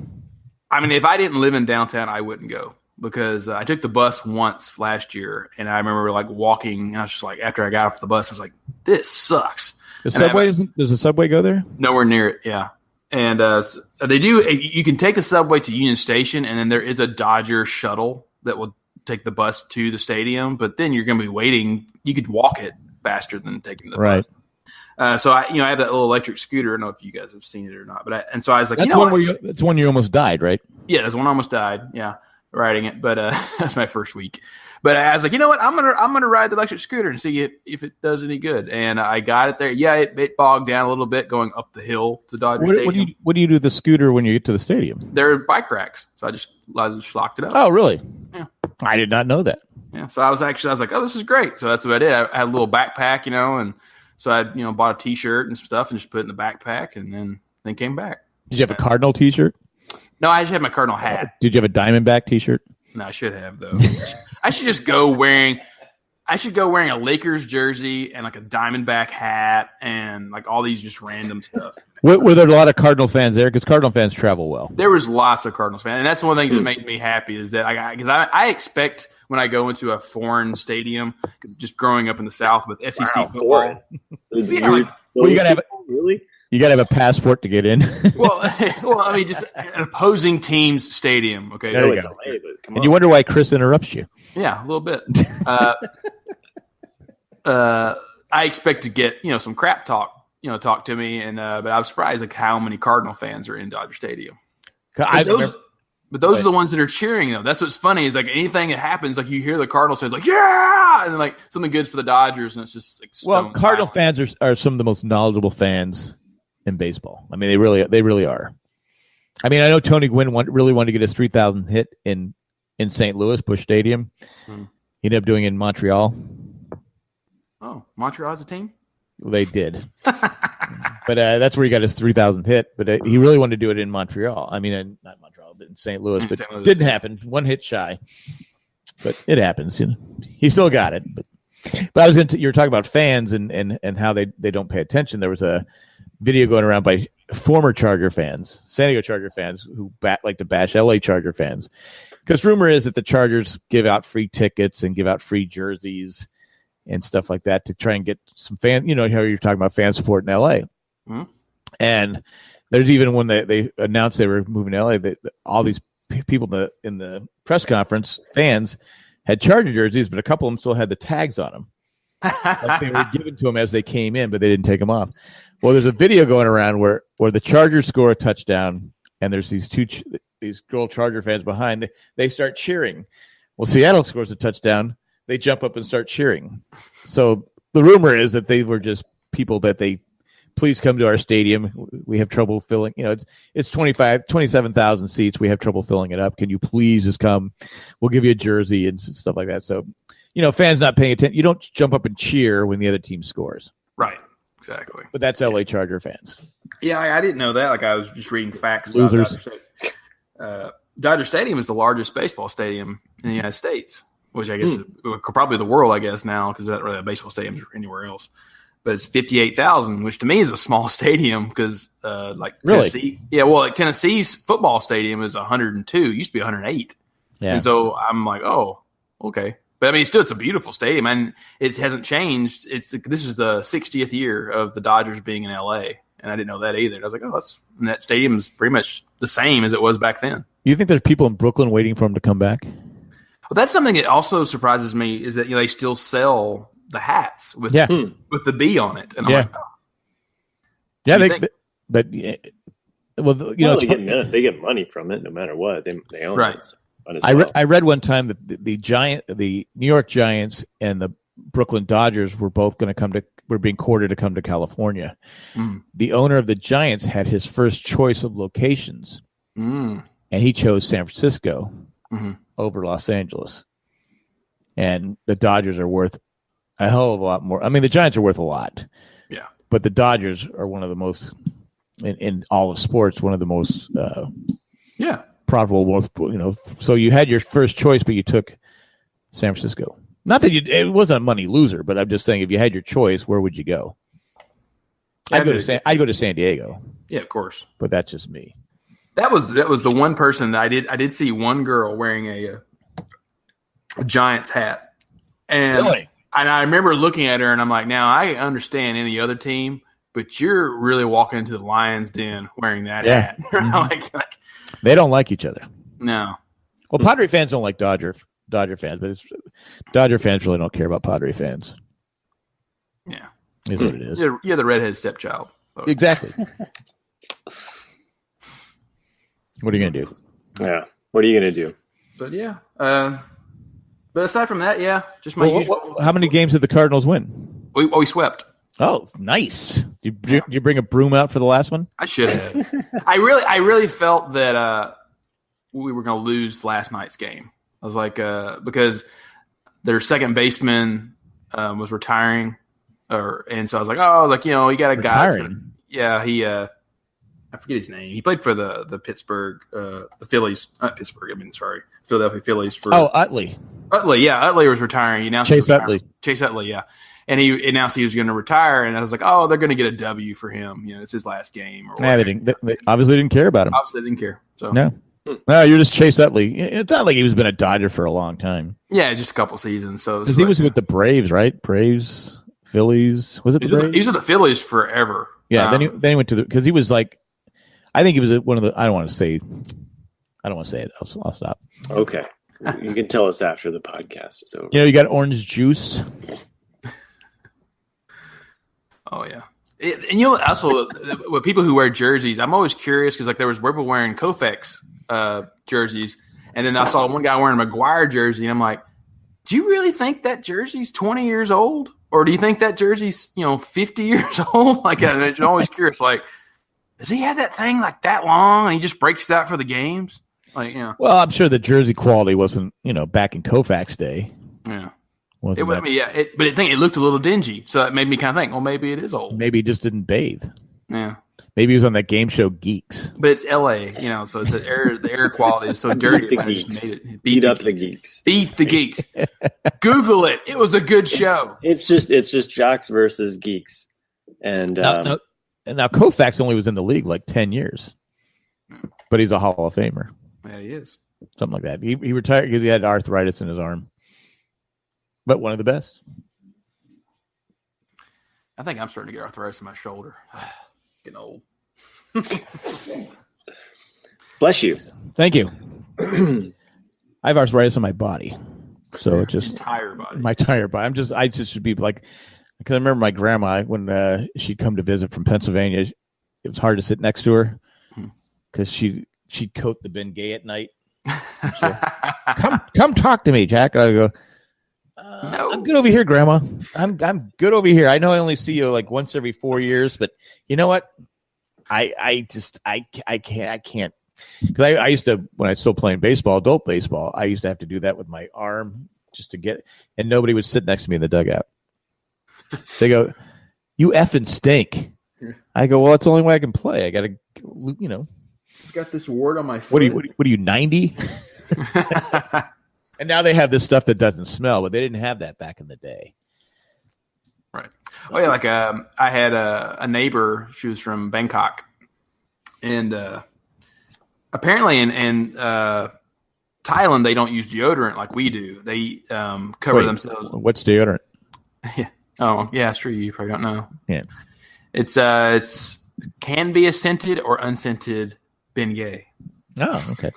I mean, if I didn't live in downtown, I wouldn't go because I took the bus once last year, and I remember like walking. And I was just like, after I got off the bus, I was like, "This sucks." Does the subway go there? Nowhere near it. Yeah, and they do. You can take the subway to Union Station, and then there is a Dodger shuttle that will take the bus to the stadium. But then you're going to be waiting. You could walk it faster than taking the bus. So I have that little electric scooter. I don't know if you guys have seen it or not, but so I was like, that's one you almost died, right? Yeah, that's one I almost died. Yeah, riding it, but that's my first week. But I was like, you know what? I'm gonna ride the electric scooter and see if it does any good. And I got it there. Yeah, it bogged down a little bit going up the hill to Dodger Stadium. What do you do with the scooter when you get to the stadium? There are bike racks, so I just locked it up. Oh, really? Yeah, I did not know that. Yeah, so I was like, oh, this is great. So that's what I did. I had a little backpack, and so I bought a T-shirt and stuff and just put it in the backpack and then came back. Did you have a Cardinal T-shirt? No, I just had my Cardinal hat. Did you have a Diamondback T-shirt? No, I should have though. I should go wearing a Lakers jersey and like a Diamondback hat and like all these just random stuff. Were there a lot of Cardinal fans there? Because Cardinal fans travel well. There was lots of Cardinals fans, and that's one of the things that made me happy is that I expect when I go into a foreign stadium, because just growing up in the South with SEC football, you gotta have really. You got to have a passport to get in. well, I mean, just an opposing team's stadium. Okay, there you go. And you wonder why Chris interrupts you. Yeah, a little bit. I expect to get some crap talk to me, and but I was surprised like how many Cardinal fans are in Dodger Stadium. But those are the ones that are cheering though. That's what's funny is like anything that happens, like you hear the Cardinals say like yeah, and then like something good for the Dodgers, and it's just like Cardinal fans are some of the most knowledgeable fans in baseball. I mean, they really are. I mean, I know Tony Gwynn really wanted to get his 3,000th hit in St. Louis, Busch Stadium. He ended up doing it in Montreal. Oh, Montreal has a team? Well, they did. But that's where he got his 3,000th hit. But he really wanted to do it in Montreal. I mean, not Montreal, but in St. Louis. But it didn't happen. One hit shy. But it happens. He still got it. But I was going to. You were talking about fans and how they don't pay attention. There was a video going around by former Charger fans, San Diego Charger fans, who like to bash LA Charger fans. Because rumor is that the Chargers give out free tickets and give out free jerseys and stuff like that to try and get some fan. You know how you're talking about fan support in LA. Mm-hmm. And there's even when they announced they were moving to LA, that all these people in the press conference, fans, had Charger jerseys, but a couple of them still had the tags on them. Like they were given to them as they came in, but they didn't take them off. Well, there's a video going around where the Chargers score a touchdown, and there's these girl Charger fans behind. They start cheering. Well, Seattle scores a touchdown. They jump up and start cheering. So the rumor is that they were just people that they please come to our stadium. We have trouble filling. It's 27,000 seats. We have trouble filling it up. Can you please just come? We'll give you a jersey and stuff like that. So, fans not paying attention. You don't jump up and cheer when the other team scores. Right. Exactly. But that's LA Charger fans. Yeah, I didn't know that. Like I was just reading facts. Losers. Dodger Stadium is the largest baseball stadium in the United States, which I guess is probably the world, I guess, now, because there's not really a baseball stadium anywhere else. But it's 58,000, which to me is a small stadium because like Tennessee. Really? Yeah, well, like Tennessee's football stadium is 102. It used to be 108. Yeah. And so I'm like, oh, okay. But I mean, it's a beautiful stadium, and it hasn't changed. This is the 60th year of the Dodgers being in LA, and I didn't know that either. I was like, oh, and that stadium is pretty much the same as it was back then. You think there's people in Brooklyn waiting for him to come back? Well, that's something that also surprises me is that they still sell the hats with the B on it, and I'm like, oh. Yeah, they get money from it no matter what. They own right. it. I read one time that the New York Giants and the Brooklyn Dodgers were both going to were being courted to come to California. The owner of the Giants had his first choice of locations, and he chose San Francisco over Los Angeles. And the Dodgers are worth a hell of a lot more. I mean, the Giants are worth a lot. Yeah. But the Dodgers are one of the most, in all of sports, one of the most profitable. So you had your first choice, but you took San Francisco. Not that it wasn't a money loser, but I'm just saying, if you had your choice, where would you go? I'd go to San Diego. Yeah, of course. But that's just me. That was the one person that I did see one girl wearing a Giants hat, and really? And I remember looking at her, and I'm like, now I understand any other team, but you're really walking into the Lions' den wearing that hat. like, they don't like each other. No. Well, Padre fans don't like Dodger fans, but Dodger fans really don't care about Padre fans. Yeah, is what it is. You're the redhead stepchild. Exactly. What are you gonna do? Yeah, what are you gonna do? But yeah. But aside from that, just my usual. How many games did the Cardinals win? We swept. Oh, nice. Did you bring a broom out for the last one? I should have. I really felt that we were going to lose last night's game. I was like, because their second baseman was retiring, and so I was like, you got a guy. Yeah, he. I forget his name. He played for the Pittsburgh, the Phillies. Not Pittsburgh. Philadelphia Phillies. Utley. Utley was retiring. He announced Chase Utley. Chase Utley, yeah. And he announced he was going to retire, and I was like, oh, they're going to get a W for him. It's his last game. They obviously didn't care about him. Obviously didn't care. So no, you're just Chase Utley. It's not like he was been a Dodger for a long time. Yeah, just a couple seasons. So because he was with the Braves, right? Braves, Phillies. Was it the Braves? He was with the Phillies forever. Yeah. Then he went to because he was like, I think he was one of the. I don't want to say it. I'll stop. Okay. You can tell us after the podcast is over. You got orange juice. Oh yeah, and also with people who wear jerseys, I'm always curious because there was people wearing Koufax jerseys, and then I saw one guy wearing a McGuire jersey, and I'm like, do you really think that jersey's 20 years old, or do you think that jersey's 50 years old? I'm always curious. Does he have that thing that long, and he just breaks it out for the games? Well, I'm sure the jersey quality wasn't, back in Koufax day. Yeah. But it looked a little dingy, so that made me kind of think, well, maybe it is old. Maybe he just didn't bathe. Yeah. Maybe he was on that game show Geeks. But it's L.A., so the air quality is so dirty. Beat up the geeks. Beat the geeks. Google it. It was a good show. It's just jocks versus geeks. And now Koufax only was in the league 10 years, but he's a Hall of Famer. Yeah, he is. Something like that. He retired because he had arthritis in his arm. But one of the best. I think I'm starting to get arthritis in my shoulder. Getting old. Bless you. Thank you. I have arthritis in my body. So it just entire body. My entire body. I just should be because I remember my grandma when she'd come to visit from Pennsylvania, it was hard to sit next to her because she'd coat the Bengay at night. Come talk to me, Jack. I go, no. I'm good over here, Grandma. I'm good over here. I know I only see you once every 4 years, but you know what? I can't. Because I used to, when I was still playing baseball, adult baseball, I used to have to do that with my arm just to get, and nobody would sit next to me in the dugout. They go, you effing stink. I go, well, that's the only way I can play. I got to, I've got this wart on my foot. What are you 90? And now they have this stuff that doesn't smell, but they didn't have that back in the day. Right. Oh yeah, I had a neighbor. She was from Bangkok, and apparently in Thailand they don't use deodorant like we do. They cover themselves. What's deodorant? Yeah. Oh yeah, it's true. You probably don't know. Yeah. It's can be a scented or unscented Bengay. Oh, okay.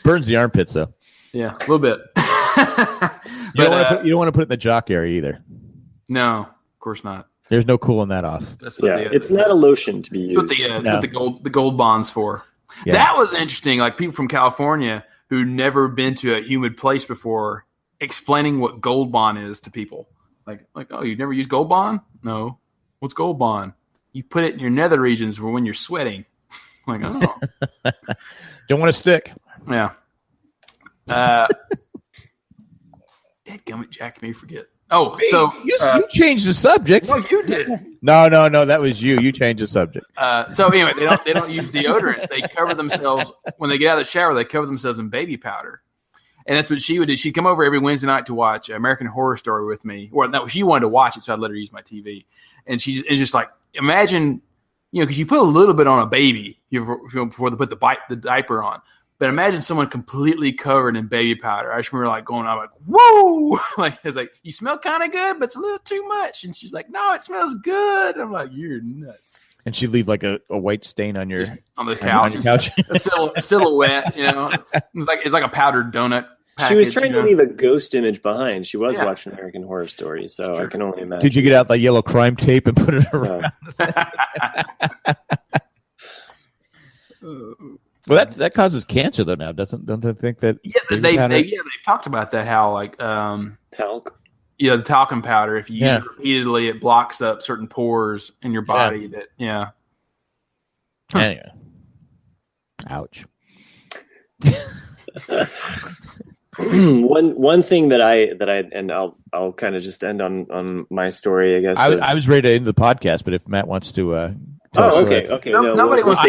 Burns the armpits though. Yeah, a little bit. You don't want to put it in the jock area either. No, of course not. There's no cooling that off. That's what it's not a lotion to be used. That's what the gold bond's for. Yeah. That was interesting. People from California who never been to a humid place before, explaining what Gold Bond is to people. Like, oh, you've never used Gold Bond? No. What's Gold Bond? You put it in your nether regions for when you're sweating. I'm like, oh. Don't want to stick. Yeah. Dadgummit, Jack, may forget. Oh, Hey, so you changed the subject. no, you did. No, that was you. You changed the subject. So anyway, they don't use deodorant. They cover themselves when they get out of the shower. They cover themselves in baby powder, and that's what she would do. She'd come over every Wednesday night to watch American Horror Story with me. Well, no, she wanted to watch it, so I'd let her use my TV. And it's just like, imagine, because you put a little bit on a baby before they put the diaper on. But imagine someone completely covered in baby powder. I just remember going out like, whoa! It's like, you smell kind of good, but it's a little too much. And she's like, no, it smells good. I'm like, you're nuts. And she'd leave like a white stain on your on the couch. On your couch. a silhouette, It's like a powdered donut package. She was trying to leave a ghost image behind. She was watching American Horror Story, so I can only imagine. Did you get out the yellow crime tape and put it around? Well, that causes cancer though. Now don't they think that? Yeah, they've talked about that. How talc. Yeah, the talcum powder. If you use it repeatedly, it blocks up certain pores in your body. Anyway, ouch. One thing that I and I'll kind of just end on my story. I guess I was ready to end the podcast, but if Matt wants to. Okay. Nobody wants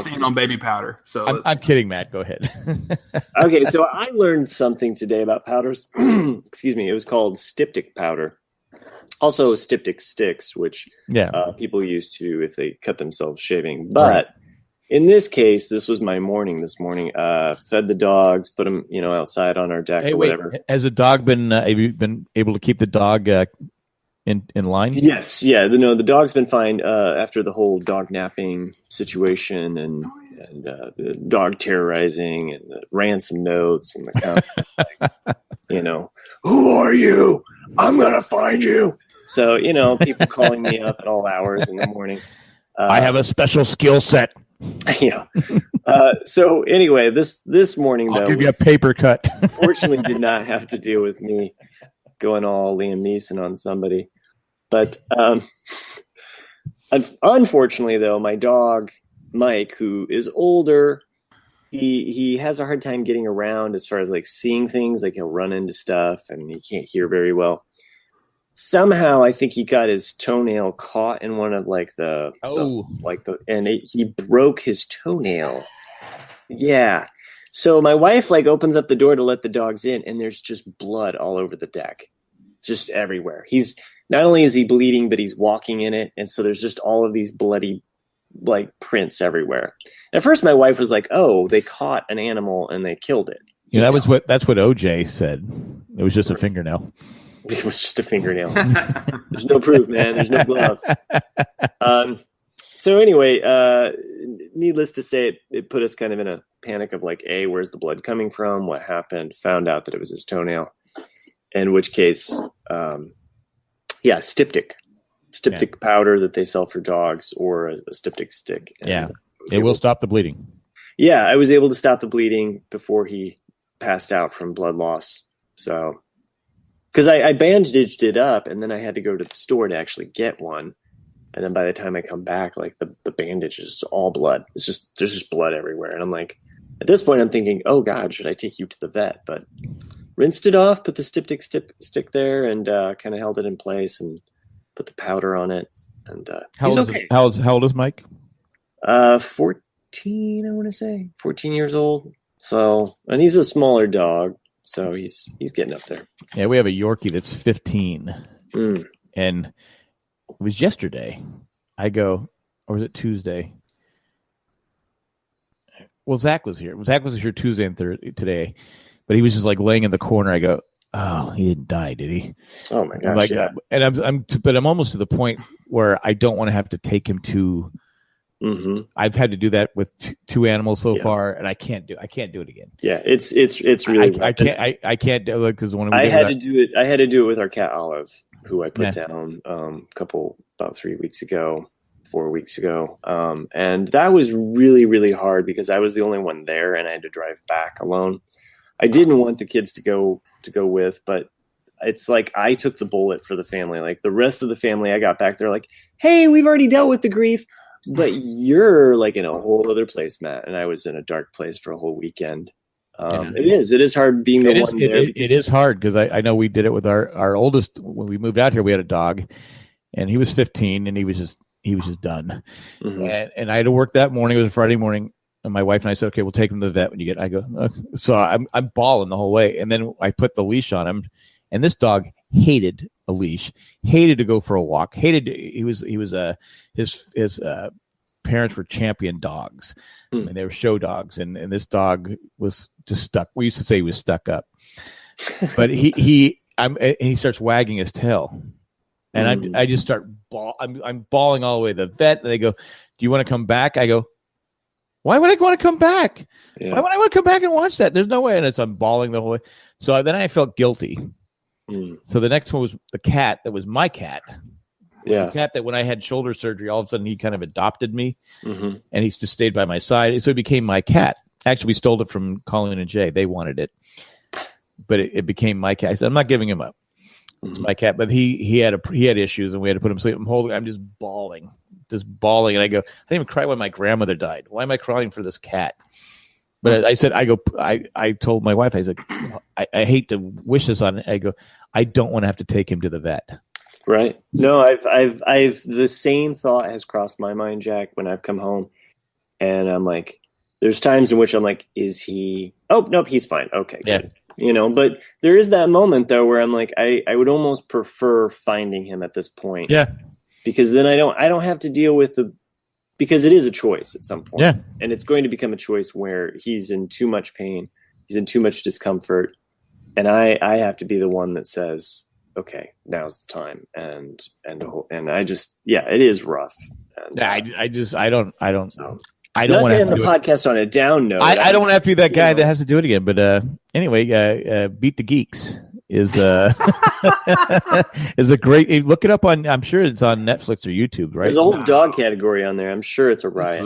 to end on baby powder. So I'm kidding, Matt. Go ahead. Okay, so I learned something today about powders. Excuse me. It was called styptic powder. Also styptic sticks, which people use to if they cut themselves shaving. But in this case, this was my morning this morning. Fed the dogs, put them outside on our deck or whatever. Has a dog been? Have you been able to keep the dog? In line? Yes, yeah. The dog's been fine after the whole dog napping situation and the dog terrorizing and the ransom notes and the who are you? I'm gonna find you. So people calling me up at all hours in the morning. I have a special skill set. Yeah. So anyway, this morning I'll give you a paper cut. Fortunately, did not have to deal with me going all Liam Neeson on somebody. But unfortunately, though, my dog, Mike, who is older, he has a hard time getting around as far as like seeing things. Like he'll run into stuff and he can't hear very well. Somehow, I think he got his toenail caught in one of he broke his toenail. Yeah. So my wife opens up the door to let the dogs in, and there's just blood all over the deck, just everywhere. Not only is he bleeding, but he's walking in it, and so there's just all of these bloody prints everywhere. And at first, my wife was like, "Oh, they caught an animal and they killed it." That's what OJ said. It was just a fingernail. It was just a fingernail. There's no proof, man. There's no glove. So anyway, needless to say, it put us kind of in a panic of where's the blood coming from? What happened? Found out that it was his toenail. In which case, styptic powder that they sell for dogs, or a styptic stick. And it will stop the bleeding. Yeah, I was able to stop the bleeding before he passed out from blood loss. So, because I bandaged it up, and then I had to go to the store to actually get one. And then by the time I come back, the bandage is all blood. There's just blood everywhere. And I'm like, at this point, I'm thinking, oh God, should I take you to the vet? But rinsed it off, put the styptic stick there, and kind of held it in place and put the powder on it. And how old is Mike? 14, I want to say. 14 years old. So, and he's a smaller dog, so he's getting up there. Yeah, we have a Yorkie that's 15. And it was yesterday. Or was it Tuesday? Well, Zach was here. Zach was here Tuesday and today. But he was just laying in the corner. I go, oh, he didn't die, did he? Oh my gosh! And I'm almost to the point where I don't want to have to take him to. Mm-hmm. I've had to do that with two animals so far, and I can't do it again. Yeah, it's really. I can't do it because when I had to do it with our cat Olive, who I put down about 3 weeks ago, 4 weeks ago, and that was really, really hard because I was the only one there, and I had to drive back alone. I didn't want the kids to go with, but it's like I took the bullet for the family. Like the rest of the family, I got back there like, hey, we've already dealt with the grief, but you're like in a whole other place, Matt. And I was in a dark place for a whole weekend. It is hard being the one there. It is hard because I know we did it with our oldest when we moved out here. We had a dog, and he was 15, and he was just done. Mm-hmm. And I had to work that morning. It was a Friday morning, and my wife and I said, "Okay, we'll take him to the vet when you get." I go, okay. So I'm bawling the whole way, and then I put the leash on him, and this dog hated a leash, hated to go for a walk, hated his parents were champion dogs, and they were show dogs, and this dog was just stuck. We used to say he was stuck up, but he starts wagging his tail, and I just start I'm bawling all the way to the vet, and they go, "Do you want to come back?" I go, "Why would I want to come back? Yeah. Why would I want to come back and watch that? There's no way." And I'm bawling the whole way. So then I felt guilty. So the next one was the cat that was my cat. Yeah, the cat that when I had shoulder surgery, all of a sudden he kind of adopted me, and he's just stayed by my side. So it became my cat. Actually, we stole it from Colleen and Jay. They wanted it, but it became my cat. I said, I'm not giving him up. It's my cat. But he had issues, and we had to put him to sleep. I'm just bawling, and I go, I didn't even cry when my grandmother died. Why am I crying for this cat? But I said, I told my wife, I said, I hate to wish this on it. I go, I don't want to have to take him to the vet. Right. No, I've the same thought has crossed my mind, Jack, when I've come home, and I'm like, there's times in which I'm like, is he? Oh, nope, he's fine. Okay, yeah. Good. But there is that moment though where I'm like, I would almost prefer finding him at this point. Yeah. Because then I don't have to deal with because it is a choice at some point. Yeah. And it's going to become a choice where he's in too much pain, he's in too much discomfort, and I have to be the one that says, okay, now's the time, and I just, it is rough. And, I don't want to end the podcast on a down note. I don't want to have to be that guy that has to do it again. But anyway, Beat the Geeks is is a great. Look it up on. I'm sure it's on Netflix or YouTube. Right? There's a whole dog category on there. I'm sure it's a riot.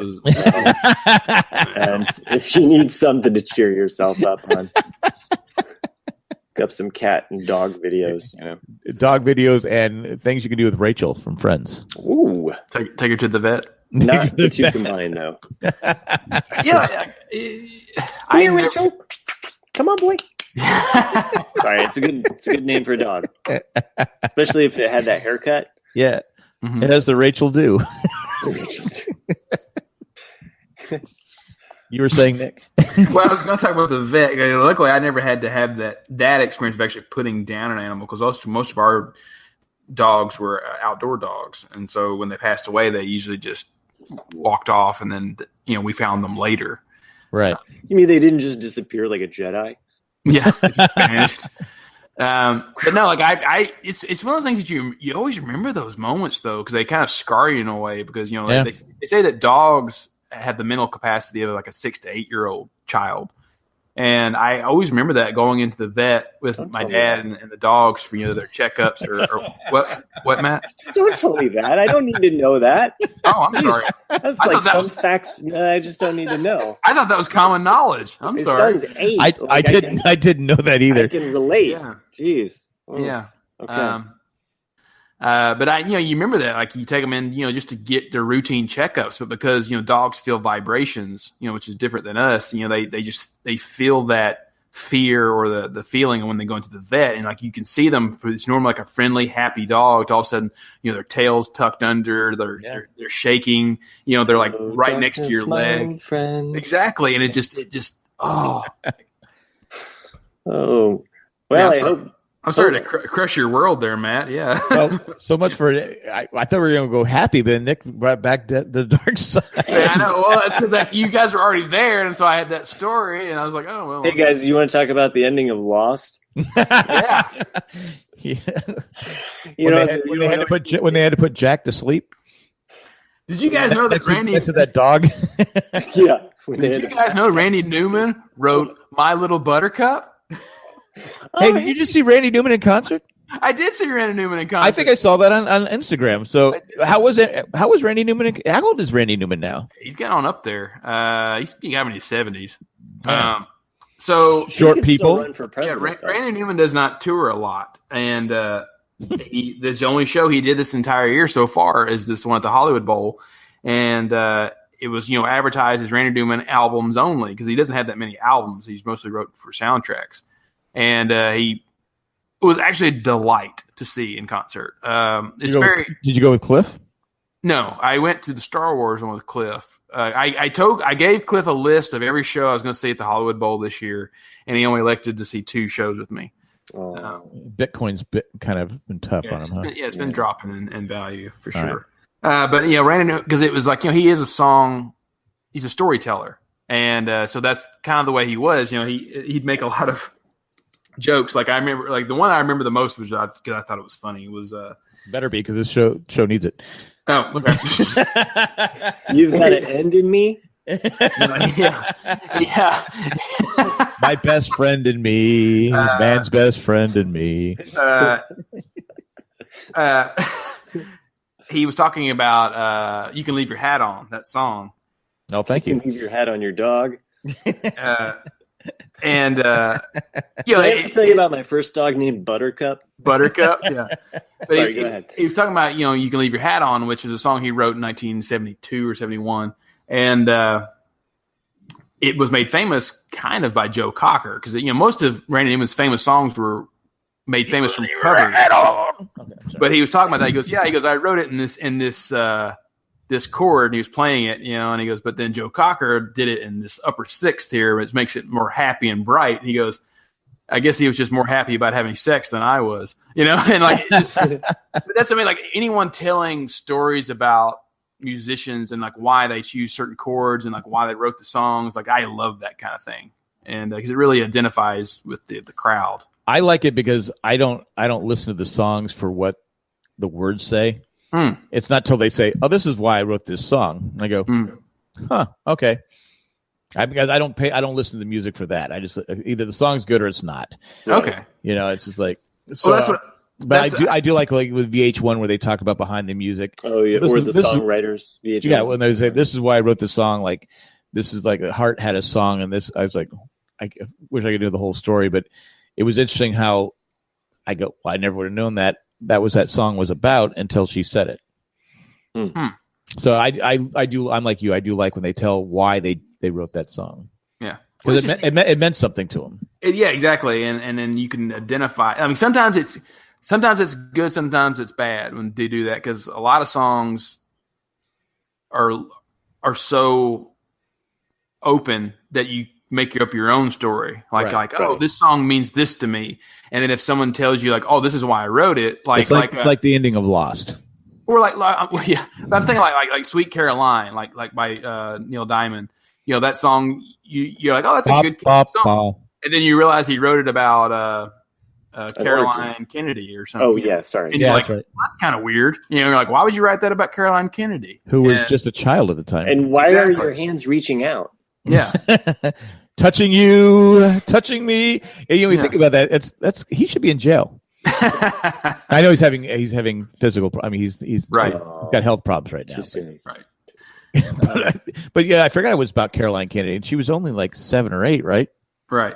And if you need something to cheer yourself up on. Up some cat and dog videos, dog videos and things you can do with Rachel from Friends. Ooh, take her to the vet. Not the two combined, though. Rachel, come on, boy. Sorry, it's a good name for a dog, especially if it had that haircut. Yeah, it has the Rachel do. You were saying, Nick? Well, I was going to talk about the vet. Luckily, I never had to have that experience of actually putting down an animal because most of our dogs were outdoor dogs. And so when they passed away, they usually just walked off, and then we found them later. Right. You mean they didn't just disappear like a Jedi? Yeah, they just vanished. But no, it's one of those things that you always remember those moments, though, because they kind of scar you in a way because, they say that dogs have the mental capacity of like a 6 to 8 year old child. And I always remember that going into the vet with my dad and the dogs for their checkups or what, Matt? Don't tell me that. I don't need to know that. Oh, I'm sorry. That's like some facts I just don't need to know. I thought that was common knowledge. I'm sorry. His son's 8. I didn't know that either. I can relate. Yeah. Jeez. Yeah. Okay. But you remember that, like you take them in, just to get their routine checkups, but because, dogs feel vibrations, which is different than us, they feel that fear or the feeling when they go into the vet. And like, you can see them for it's normally like a friendly, happy dog. All of a sudden, their tail's tucked under, they're shaking, they're like right next to your leg. Friend. Exactly. And it just, oh, well, I hope. I'm sorry to crush your world there, Matt. Yeah. Well, so much for it. I thought we were going to go happy, but Nick brought back the dark side. Yeah, I know. Well, it's because you guys were already there, and so I had that story, and I was like, oh, well. Hey, guys, you want to talk about the ending of Lost? Yeah. When they had to put Jack to sleep. Did you guys know that Randy to that dog? Yeah. Did you guys know Randy Newman wrote My Little Buttercup? Hey, did you just see Randy Newman in concert? I did see Randy Newman in concert. I think I saw that on Instagram. So how was it? How was Randy Newman? How old is Randy Newman now? He's getting on up there. He's in his 70s. So Short He could still people. run for president. though. Randy Newman does not tour a lot, and this the only show he did this entire year so far is this one at the Hollywood Bowl, and it was advertised as Randy Newman albums only because he doesn't have that many albums. He's mostly wrote for soundtracks, and it was actually a delight to see in concert. Did you go with Cliff? No, I went to the Star Wars one with Cliff. I gave Cliff a list of every show I was going to see at the Hollywood Bowl this year, and he only elected to see 2 shows with me. Bitcoin's kind of been tough on him, huh? It's been dropping in value for sure. Right. But Randy, because it was like he is he's a storyteller, and so that's kind of the way he was. He'd make a lot of jokes. Like I remember, like the one I remember the most was because I thought it was funny. Was better be because this show needs it. Oh, okay. You've got an end in me. Yeah. My best friend and me, man's best friend and me. He was talking about "You Can Leave Your Hat On," that song. Oh, thank you. You can leave your hat on your dog. And Did I ever tell you about my first dog named Buttercup? Buttercup, yeah. But Sorry, go ahead. He was talking about "You Can Leave Your Hat On," which is a song he wrote in 1972 or 71, and it was made famous kind of by Joe Cocker because most of Randy Newman's famous songs were made famous from covers. But he was talking about that. He goes, I wrote it in this chord, and he was playing it, and he goes, but then Joe Cocker did it in this upper sixth here, which makes it more happy and bright. And he goes, I guess he was just more happy about having sex than I was, and like, but that's like anyone telling stories about musicians and like why they choose certain chords and like why they wrote the songs. Like I love that kind of thing. And because it really identifies with the crowd. I like it because I don't listen to the songs for what the words say. It's not till they say, "Oh, this is why I wrote this song." And I go, "Huh, okay." I don't listen to the music for that. I just either the song's good or it's not. Okay. It's just like so. Well, that's what. But I do like with VH1 where they talk about behind the music. Oh yeah, or the songwriters. VH1. Yeah, when they say this is why I wrote the song. Like this is like Heart had a song, and this I was like, I wish I could do the whole story, but it was interesting how I go. Well, I never would have known that was that song was about until she said it. So I do. I'm like you. I do like when they tell why they wrote that song. Yeah, because it meant something to them. Yeah, exactly. And then you can identify. I mean, sometimes it's good, sometimes it's bad when they do that because a lot of songs are so open that you make up your own story. Like, this song means this to me. And then if someone tells you like, oh, this is why I wrote it. It's like the ending of Lost. Or yeah, but I'm thinking like Sweet Caroline, like by Neil Diamond. That song, you're like, oh, that's a good song. And then you realize he wrote it about Caroline Kennedy or something. Oh, yeah, sorry. And that's right. Well, that's kind of weird. You're like, why would you write that about Caroline Kennedy? Who was just a child at the time. And why are your hands reaching out? Yeah. Touching you, touching me. And, you think about that. He should be in jail. I know he's having physical. I mean, he's right. He's got health problems right now. Right. But yeah, I forgot it was about Caroline Kennedy, and she was only like 7 or 8, right? Right.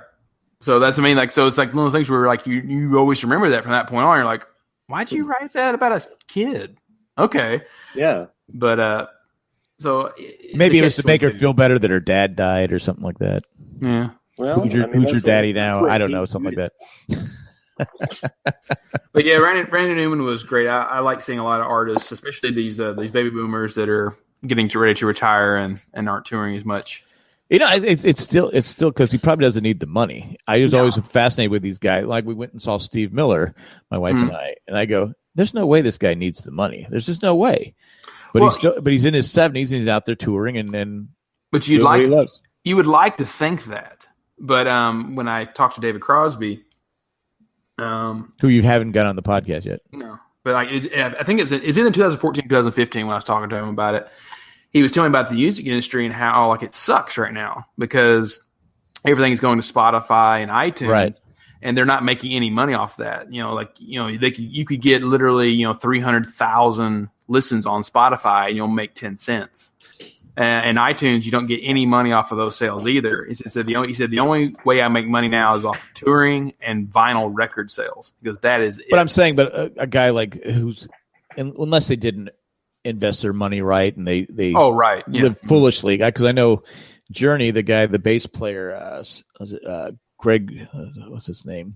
So that's so it's like one of those things where like you always remember that from that point on. You're like, why'd you write that about a kid? Okay. Yeah. But so maybe it was to make her feel better that her dad died or something like that. Yeah. Well, who's your daddy now? I don't know, something like that. But yeah, Randy Newman was great. I like seeing a lot of artists, especially these baby boomers that are getting ready to retire and aren't touring as much. It's still because he probably doesn't need the money. I was always fascinated with these guys. Like we went and saw Steve Miller, my wife and I go, "There's no way this guy needs the money. There's just no way." But he's in his 70s and he's out there touring But you would like to think that. But when I talked to David Crosby, who you haven't got on the podcast yet, no, but I think it's in 2014, 2015 when I was talking to him about it. He was telling me about the music industry and how like it sucks right now because everything's going to Spotify and iTunes, right? And they're not making any money off that. You could get literally 300,000 listens on Spotify and you'll make 10 cents. And iTunes, you don't get any money off of those sales either. He said the only way I make money now is off of touring and vinyl record sales, because that is. But I'm saying, a guy like unless they didn't invest their money right and they live foolishly, because I know Journey, the guy, the bass player, Greg, what's his name?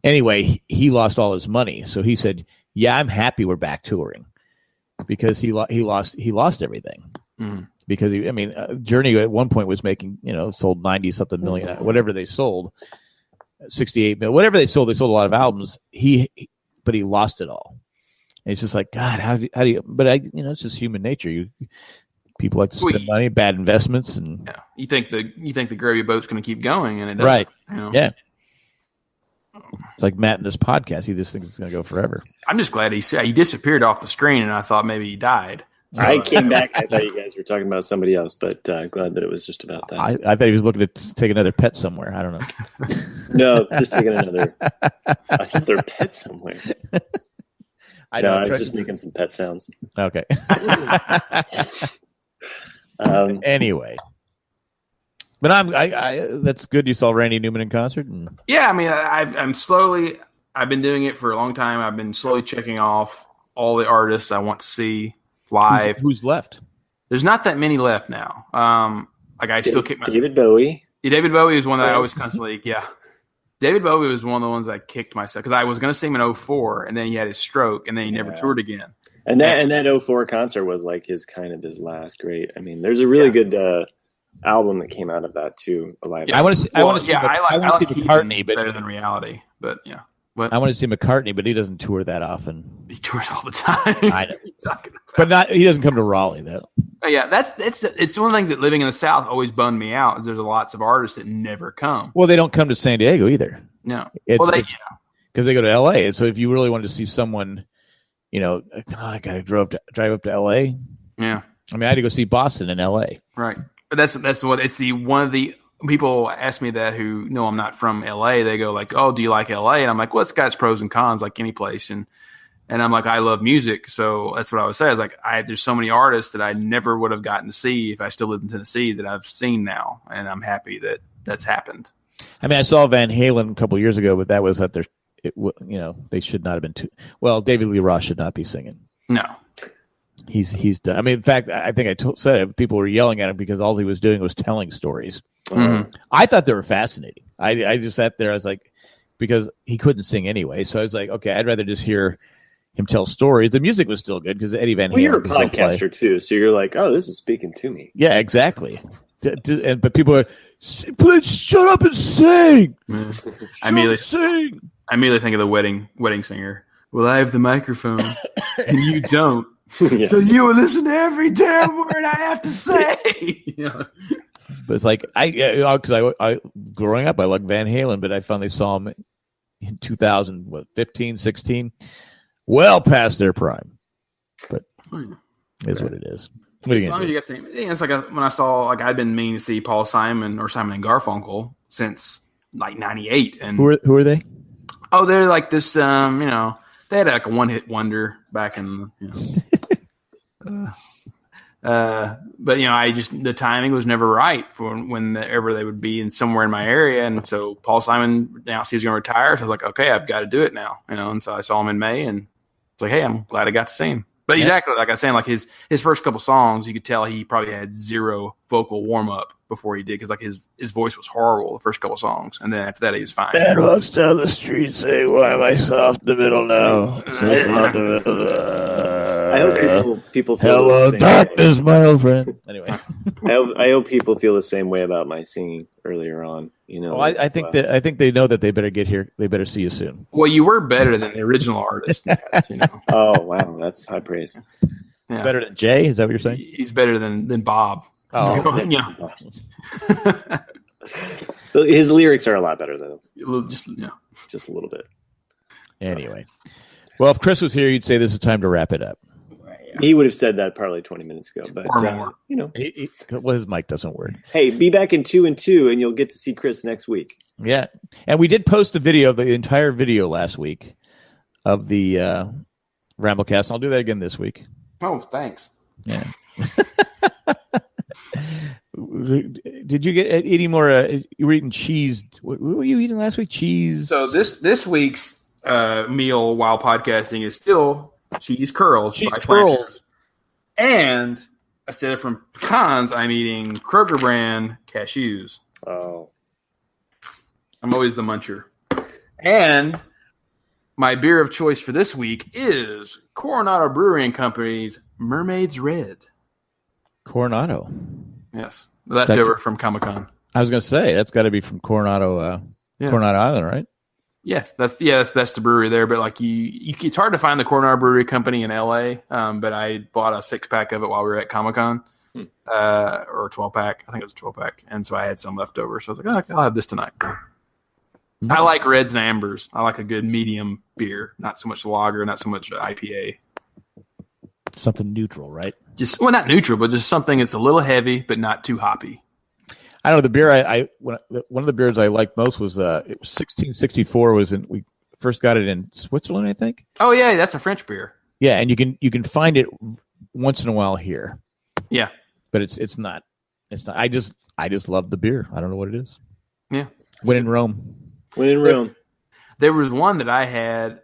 Anyway, he lost all his money, so he said, "Yeah, I'm happy we're back touring," because he lost everything. Mm. Because Journey at one point was making, sold 90-something million, whatever they sold, 68 million, whatever they sold a lot of albums. But he lost it all. And it's just like, God, how do you? But it's just human nature. People like to spend money, bad investments, and you think the gravy boat's going to keep going, and it doesn't. Right? Yeah. It's like Matt in this podcast. He just thinks it's going to go forever. I'm just glad he disappeared off the screen, and I thought maybe he died. I came back. I thought you guys were talking about somebody else, but glad that it was just about that. I thought he was looking to take another pet somewhere. I don't know. No, just taking another pet somewhere. I was just making some pet sounds. Okay. Anyway, but I that's good. You saw Randy Newman in concert, yeah. I've been doing it for a long time. I've been slowly checking off all the artists I want to see live. Who's left? There's not that many left now. Still kick David Bowie. Yeah, David Bowie is one that I was constantly. Yeah, David Bowie was one of the ones that kicked myself, because I was going to see him in 2004, and then he had his stroke, and then he never toured again. And that 2004 concert was like his last great. I mean, there's a really good album that came out of that too. Yeah, I want to see McCartney, but better than Reality. But yeah, I want to see McCartney, but he doesn't tour that often. He tours all the time. I know. He doesn't come to Raleigh though. Yeah, it's one of the things that living in the South always bummed me out. Is there's lots of artists that never come. Well, they don't come to San Diego either. No, because they go to LA. And so if you really wanted to see someone, I got to drive up to LA. Yeah, I had to go see Boston in LA. Right, but that's what it's one of the people ask me that who know I'm not from LA. They go like, "Oh, do you like LA?" And I'm like, "Well, it's got its pros and cons like any place." And I'm like, I love music, so that's what I would say. I was like, there's so many artists that I never would have gotten to see if I still lived in Tennessee that I've seen now, and I'm happy that that's happened. I saw Van Halen a couple of years ago, but that was at they should not have been too. Well, David Lee Roth should not be singing. No, he's done. In fact, I think said it. People were yelling at him because all he was doing was telling stories. Mm-hmm. I thought they were fascinating. I just sat there. I was like, because he couldn't sing anyway, so I was like, okay, I'd rather just hear him tell stories. The music was still good because Eddie Van Halen. Well, you're a podcaster too, so you're like, oh, this is speaking to me. Yeah, exactly. But people are, please shut up and sing. I immediately think of the wedding singer. Well, I have the microphone, and you don't. Yeah. So you will listen to every damn word I have to say. But it's like because I growing up, I liked Van Halen, but I finally saw him in 2015, 16. Well past their prime, but is what it is. As long as you get to see, it's like when I saw I'd been meaning to see Paul Simon or Simon and Garfunkel since like '98. And who are they? Oh, they're like this. They had like a one-hit wonder back in. But the timing was never right for whenever they would be somewhere in my area, and so Paul Simon announced he was going to retire. So I was like, okay, I've got to do it now, And so I saw him in May, and it's like, hey, I'm glad I got to see him. But exactly like I was saying, like his first couple songs, you could tell he probably had zero vocal warm up before he did, because like his voice was horrible the first couple songs, and then after that he was fine. Man walks down the street saying, "Why am I soft in the middle now?" I hope people feel hello, darkness, my old friend. Anyway, I hope people feel the same way about my singing earlier on. I think they know that they better get here. They better see you soon. Well, you were better than the original artist. Oh wow, that's high praise. Yeah. Better than Jay? Is that what you're saying? He's better than Bob. Oh, yeah. His lyrics are a lot better though. Just a little bit. Anyway, well, if Chris was here, you'd say this is time to wrap it up. He would have said that probably 20 minutes ago, but his mic doesn't work. Hey, be back in 2 and 2, and you'll get to see Chris next week. Yeah, and we did post the entire video last week of the Ramblecast. And I'll do that again this week. Oh, thanks. Yeah. Did you get any more? You were eating cheese. What were you eating last week? Cheese. So this week's meal while podcasting is still cheese curls. Cheese by curls. And instead of from pecans, I'm eating Kroger brand cashews. Oh. I'm always the muncher. And my beer of choice for this week is Coronado Brewing Company's Mermaid's Red. Coronado. Yes. Leftover from Comic-Con. I was going to say, that's got to be from Coronado Island, right? Yes, that's the brewery there. But like it's hard to find the Coronado Brewery Company in LA. But I bought a 6-pack of it while we were at Comic-Con, or a 12-pack. I think it was a 12-pack, and so I had some left over. So I was like, I'll have this tonight. Nice. I like reds and ambers. I like a good medium beer, not so much lager, not so much IPA. Something neutral, right? Not neutral, but just something that's a little heavy but not too hoppy. I know the beer one of the beers I liked most was it was 1664. We first got it in Switzerland, I think. Oh yeah, that's a French beer. Yeah, and you can find it once in a while here. Yeah, but it's not. I just love the beer. I don't know what it is. Yeah, when in Rome. There was one that I had.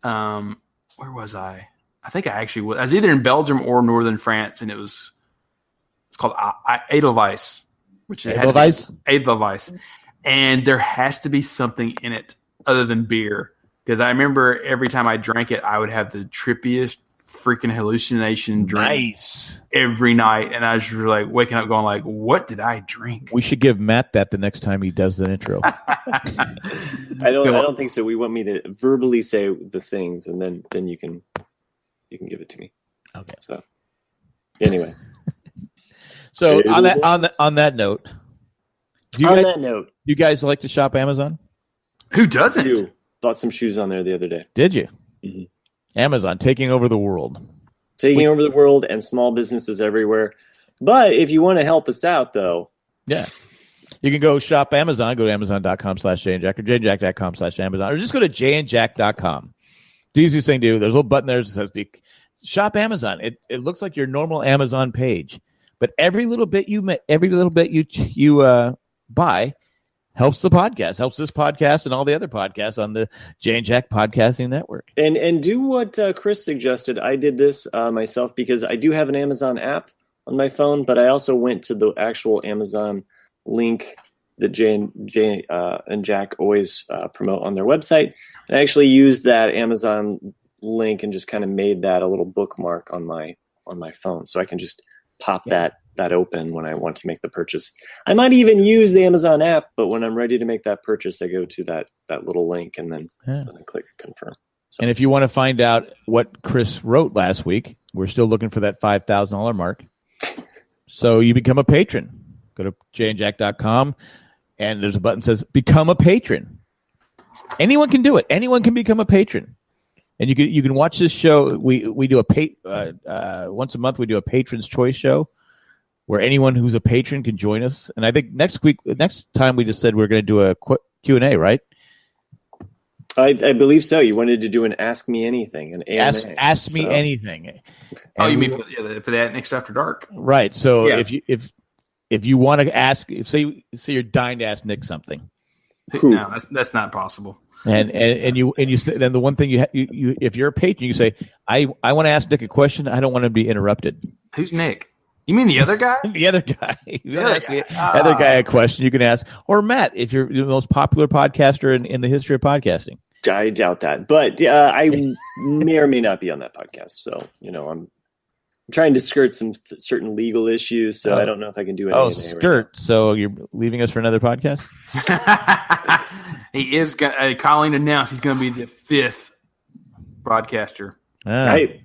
Where was I? I think I actually was. I was either in Belgium or northern France, and it's called Edelweiss, which is Edelweiss, and there has to be something in it other than beer, because I remember every time I drank it, I would have the trippiest freaking hallucination drink every night, and I was just like waking up going like, what did I drink? We should give Matt that the next time he does the intro. I don't think so. We want me to verbally say the things, and then you can give it to me. Okay. So anyway. So on that note, do you guys like to shop Amazon? Who doesn't? Bought some shoes on there the other day. Did you? Mm-hmm. Amazon taking over the world. Over the world and small businesses everywhere. But if you want to help us out, though. Yeah. You can go shop Amazon. Go to Amazon.com/JayandJack or JayandJack.com/Amazon. Or just go to JayandJack.com. The easiest thing to do, there's a little button there that says shop Amazon. It looks like your normal Amazon page. But every little bit you buy helps the podcast, helps this podcast and all the other podcasts on the Jay and Jack Podcasting Network. And do what Chris suggested. I did this myself because I do have an Amazon app on my phone, but I also went to the actual Amazon link that Jay and Jack always promote on their website. And I actually used that Amazon link and just kind of made that a little bookmark on my phone, so I can just pop that open when I want to make the purchase. I might even use the Amazon app, but when I'm ready to make that purchase, I go to that little link and then I click confirm. So. And if you want to find out what Chris wrote last week, we're still looking for that $5,000 mark. So you become a patron. Go to jayandjack.com, and there's a button that says become a patron. Anyone can do it. Anyone can become a patron. And you can watch this show. We do once a month we do a Patron's Choice show where anyone who's a patron can join us. And I think next time we just said we're going to do a Q&A, right? I believe so. You wanted to do an Ask Me Anything, an AMA. Ask Me Anything. And you mean for that next After Dark? Right. So if you want to ask, say you're dying to ask Nick something. No, that's not possible. And you then the one thing you if you're a patron, you say, I want to ask Nick a question. I don't want to be interrupted. Who's Nick? You mean the other guy? The other guy. You ask the other guy a question you can ask, or Matt, if you're the most popular podcaster in the history of podcasting. I doubt that, but I may or may not be on that podcast. So I'm trying to skirt some certain legal issues, so I don't know if I can do it. Oh, skirt! Right, so you're leaving us for another podcast? He is. Colleen announced he's going to be the 5th broadcaster. I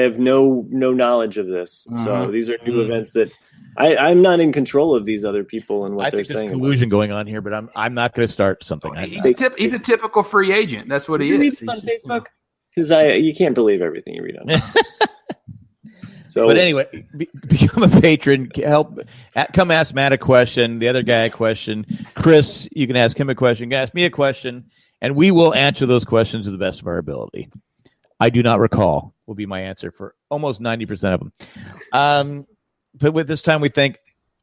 have no knowledge of this, so these are new events that I'm not in control of. These other people and what they're saying. There's collusion going on here, but I'm not going to start something. He's a typical free agent. That's what he is. Read this on Facebook because you can't believe everything you read on. So, but anyway, become a patron. Come ask Matt a question, the other guy a question. Chris, you can ask him a question. You can ask me a question, and we will answer those questions to the best of our ability. I do not recall will be my answer for almost 90% of them. but with this time we thank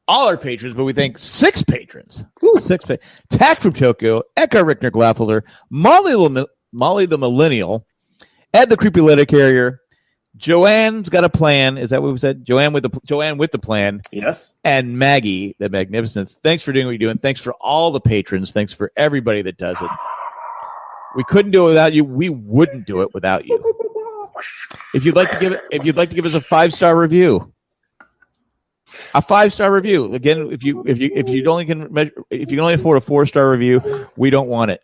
all our patrons, but we thank 6 patrons. 6 Tack from Tokyo, Eckhart Rickner Glaffelder, Molly the Millennial, Ed the Creepy Letter Carrier, Joanne's Got a Plan. Is that what we said? Joanne with the plan. Yes. And Maggie the Magnificent. Thanks for doing what you're doing. Thanks for all the patrons. Thanks for everybody that does it. We couldn't do it without you. We wouldn't do it without you. If you'd like to give us a 5-star review. A 5-star review. Again, if you can only afford a 4-star review, we don't want it.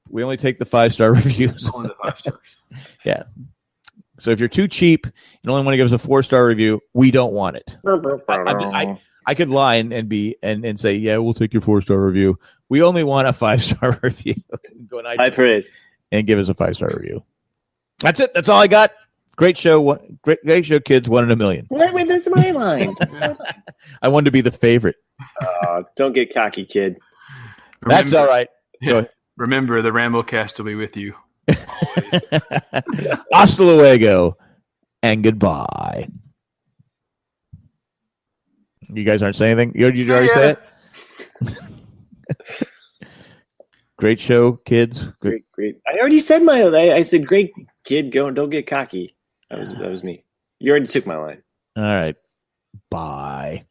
We only take the 5-star reviews. Only the 5 stars. Yeah. So if you're too cheap and only want to give us a 4-star review, we don't want it. I could lie and say, yeah, we'll take your 4-star review. We only want a 5-star review. Go on iTunes High praise. and give us a 5-star review. That's it. That's all I got. Great show. Great show, kids. 1 in a million. Wait, that's my line. I wanted to be the favorite. Don't get cocky, kid. That's all right. Go ahead. Remember, the Ramblecast will be with you. Hasta luego and goodbye. You guys aren't saying anything? You already say it? Great show, kids. Great. I already said my own. I said, great kid, don't get cocky. That was me. You already took my line. All right. Bye.